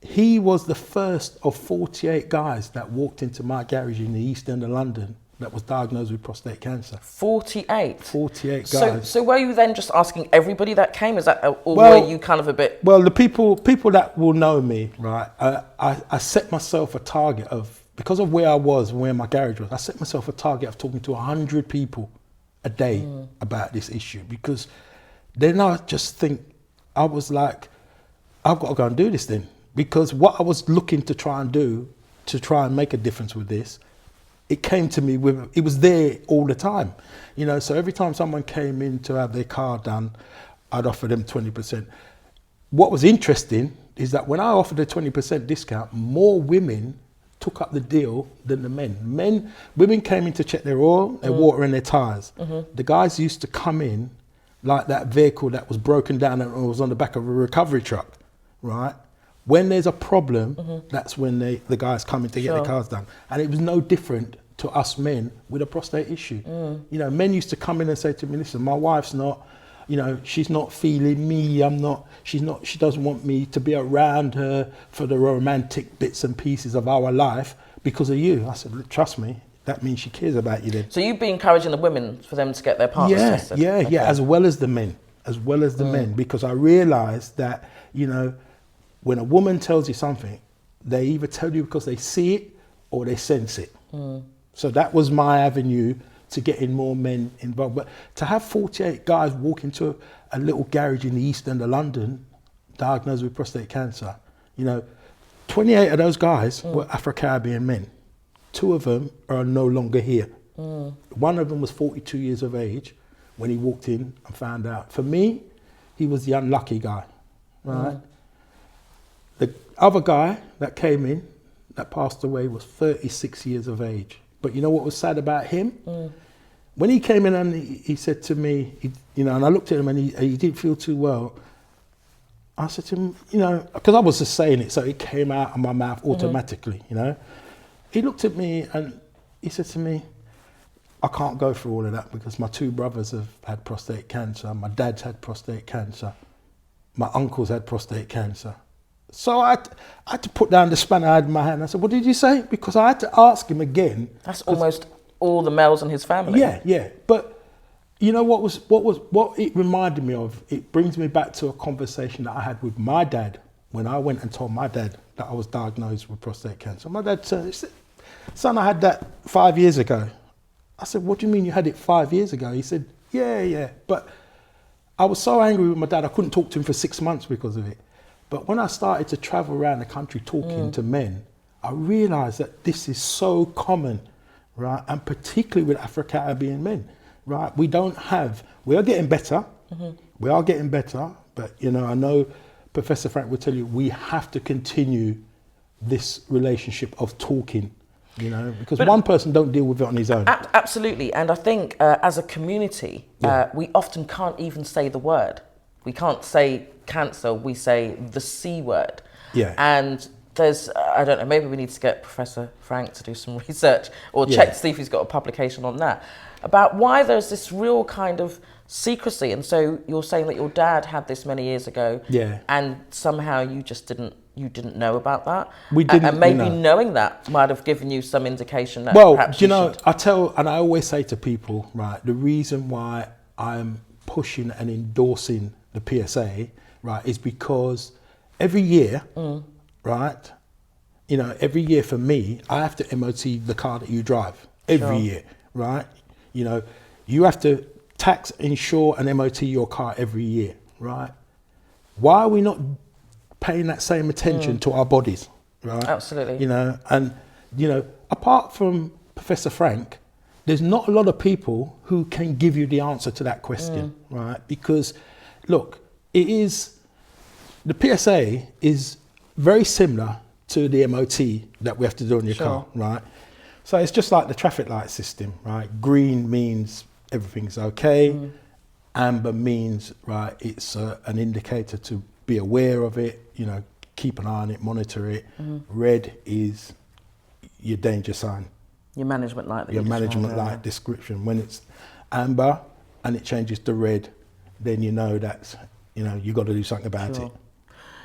He was the first of 48 guys that walked into my garage in the East End of London that was diagnosed with prostate cancer. 48? 48 guys. So were you then just asking everybody that came? Is that, or were you kind of a bit... Well, the people that will know me, right, I set myself a target of, because of where I was and where my garage was, I set myself a target of talking to 100 people a day about this issue, because then I just think, I was like, I've got to go and do this then. Because what I was looking to try and do, to try and make a difference with this, it came to me with, it was there all the time. You know, so every time someone came in to have their car done, I'd offer them 20%. What was interesting is that when I offered a 20% discount, more women took up the deal than the men. Women came in to check their oil, their water and their tyres. The guys used to come in like that vehicle that was broken down and was on the back of a recovery truck, right? When there's a problem, that's when the guys come in to get their cars done. And it was no different to us men with a prostate issue. You know, men used to come in and say to me, "Listen, my wife's not, you know, she's not feeling me, she doesn't want me to be around her for the romantic bits and pieces of our life because of you." I said, "Trust me, that means she cares about you then." So you'd be encouraging the women for them to get their partners tested? Yeah, as well as the men, because I realised that, you know, when a woman tells you something, they either tell you because they see it or they sense it. So that was my avenue to getting more men involved. But to have 48 guys walk into a little garage in the East End of London diagnosed with prostate cancer, you know, 28 of those guys were Afro-Caribbean men. 2 of them are no longer here. One of them was 42 years of age when he walked in and found out. For me, he was the unlucky guy, right? The other guy that came in, that passed away, was 36 years of age. But you know what was sad about him? When he came in and he said to me, you know, and I looked at him and he didn't feel too well. I said to him, you know, because I was just saying it, so it came out of my mouth automatically, you know. He looked at me and he said to me, "I can't go through all of that because my 2 brothers have had prostate cancer, my dad's had prostate cancer, my uncle's had prostate cancer." So I had to put down the spanner I had in my hand. I said, "What did you say?" Because I had to ask him again. That's almost all the males in his family. Yeah. But you know what it reminded me of? It brings me back to a conversation that I had with my dad when I went and told my dad that I was diagnosed with prostate cancer. My dad said, "Son, I had that 5 years ago." I said, "What do you mean you had it 5 years ago?" He said, Yeah. But I was so angry with my dad, I couldn't talk to him for 6 months because of it. But when I started to travel around the country talking to men, I realised that this is so common, right? And particularly with Afro-Caribbean men, right? We are getting better. We are getting better. But, you know, I know Professor Frank will tell you, we have to continue this relationship of talking you know, because one person don't deal with it on his own. Absolutely. And I think as a community, we often can't even say the word. We can't say cancer, we say the C word. Yeah. And there's, I don't know, maybe we need to get Professor Frank to do some research or check to see if he's got a publication on that, about why there's this real kind of secrecy. And so you're saying that your dad had this many years ago, and somehow you just didn't know about that. We didn't, and maybe knowing that might have given you some indication that perhaps you know, I always say to people, right, the reason why I'm pushing and endorsing the PSA, right, is because every year, right, you know, every year for me, I have to MOT the car that you drive every year, right? You know, you have to tax, insure and MOT your car every year, right? Why are we not paying that same attention to our bodies, right? Absolutely. You know, and, you know, apart from Professor Frank, there's not a lot of people who can give you the answer to that question, right? Because, look, the PSA is very similar to the MOT that we have to do on your car, right? So it's just like the traffic light system, right? Green means everything's okay. Amber means, right, it's an indicator to be aware of it, you know, keep an eye on it, monitor it. Red is your danger sign. Your management light. Your management light description. When it's amber and it changes to red, then you know that's, you know, you've got to do something about it.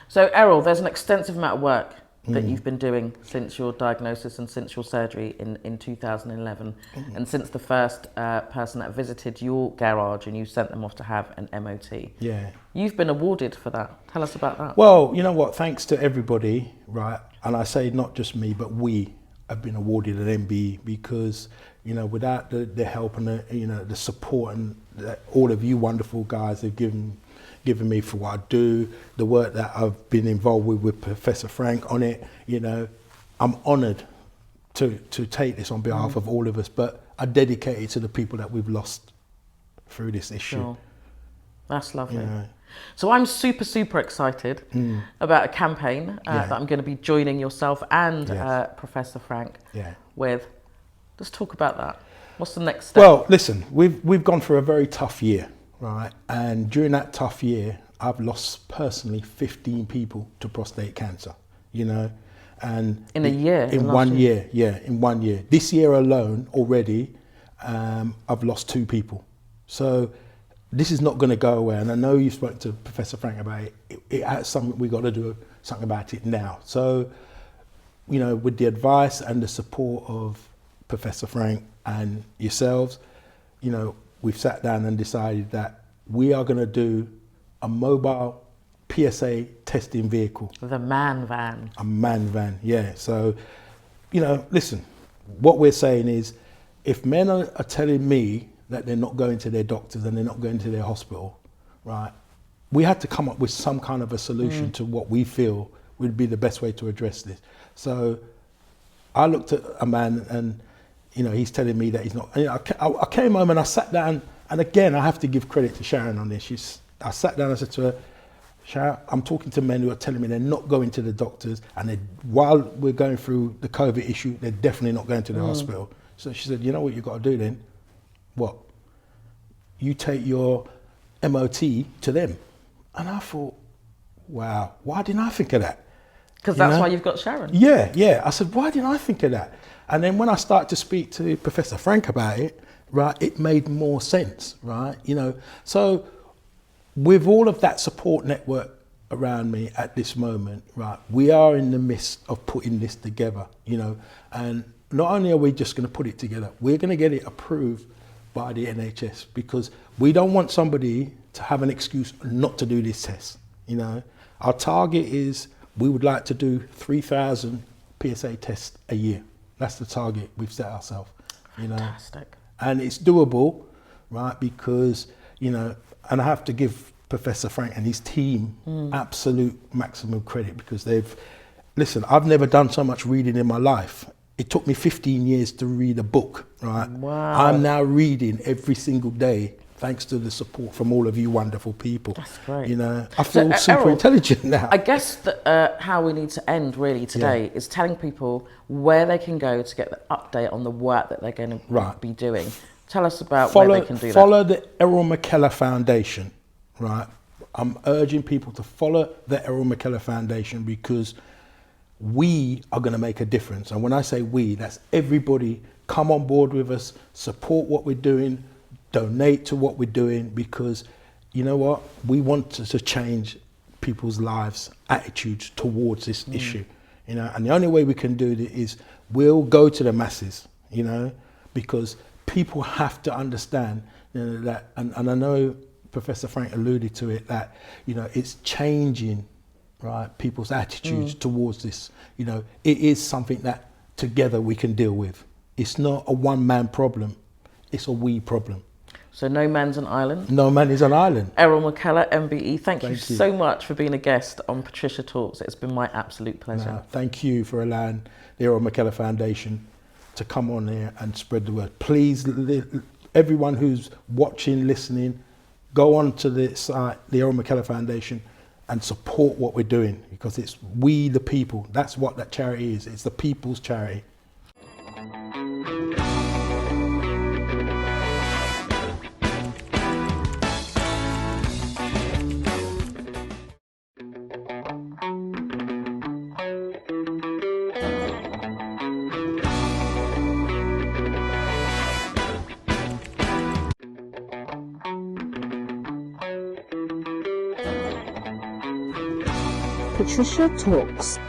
So Errol, there's an extensive amount of work that you've been doing since your diagnosis and since your surgery in 2011, and since the first person that visited your garage and you sent them off to have an MOT. Yeah. You've been awarded for that. Tell us about that. Well, you know what, thanks to everybody, right, and I say not just me, but we have been awarded an MBE because, you know, without the help and the, you know, the support and all of you wonderful guys have given me for what I do, the work that I've been involved with Professor Frank on it, you know, I'm honoured to take this on behalf of all of us, but I dedicate it to the people that we've lost through this issue. Sure. That's lovely. You know. So I'm super excited about a campaign that I'm going to be joining yourself and Professor Frank with. Let's talk about that. What's the next step? Well, listen, we've gone through a very tough year. Right, and during that tough year, I've lost personally 15 people to prostate cancer, you know, and in a year, in 1 year, in 1 year. This year alone, already, I've lost 2 people. So this is not going to go away. And I know you spoke to Professor Frank about it. It's something we got to do something about it now. So, you know, with the advice and the support of Professor Frank and yourselves, you know, we've sat down and decided that we are going to do a mobile PSA testing vehicle. The man van. A man van, yeah. So, you know, listen, what we're saying is if men are telling me that they're not going to their doctors and they're not going to their hospital, right, we had to come up with some kind of a solution to what we feel would be the best way to address this. So I looked at a man and, you know, he's telling me that he's not. You know, I came home and I sat down, and again, I have to give credit to Sharon on this. I sat down and I said to her, Sharon, I'm talking to men who are telling me they're not going to the doctors, and while we're going through the COVID issue, they're definitely not going to the hospital. So she said, you know what you've got to do then? What? You take your MOT to them. And I thought, wow, why didn't I think of that? Because that's why you've got Sharon. Yeah. I said, why didn't I think of that? And then when I started to speak to Professor Frank about it, right, it made more sense, right? You know, so with all of that support network around me at this moment, right, we are in the midst of putting this together, you know, and not only are we just going to put it together, we're going to get it approved by the NHS because we don't want somebody to have an excuse not to do this test, you know. Our target is we would like to do 3,000 PSA tests a year. That's the target we've set ourselves, you know. Fantastic. And it's doable, right? Because, you know, and I have to give Professor Frank and his team absolute maximum credit because listen, I've never done so much reading in my life. It took me 15 years to read a book, right? Wow. I'm now reading every single day thanks to the support from all of you wonderful people. That's great. You know, I feel So, super Errol, intelligent now. I guess that how we need to end really today is telling people where they can go to get the update on the work that they're going to be doing. Tell us about where they can do that. Follow the Errol Mckellar Foundation, right? I'm urging people to follow the Errol Mckellar Foundation because we are going to make a difference. And when I say we, that's everybody. Come on board with us, support what we're doing, donate to what we're doing, because you know what? We want to change people's lives, attitudes towards this issue, you know, and the only way we can do it is we'll go to the masses, you know, because people have to understand, you know, that, and I know Professor Frank alluded to it, that, you know, it's changing, right, people's attitudes towards this. You know, it is something that together we can deal with. It's not a one-man problem, it's a we problem. So no man's an island. No man is an island. Errol Mckellar MBE, thank you so much for being a guest on Patricia Talks. It's been my absolute pleasure. No, thank you for allowing the Errol Mckellar Foundation to come on here and spread the word. Please, everyone who's watching, listening, go on to the site, the Errol Mckellar Foundation, and support what we're doing, because it's we the people. That's what that charity is. It's the people's charity. Patricia Talks.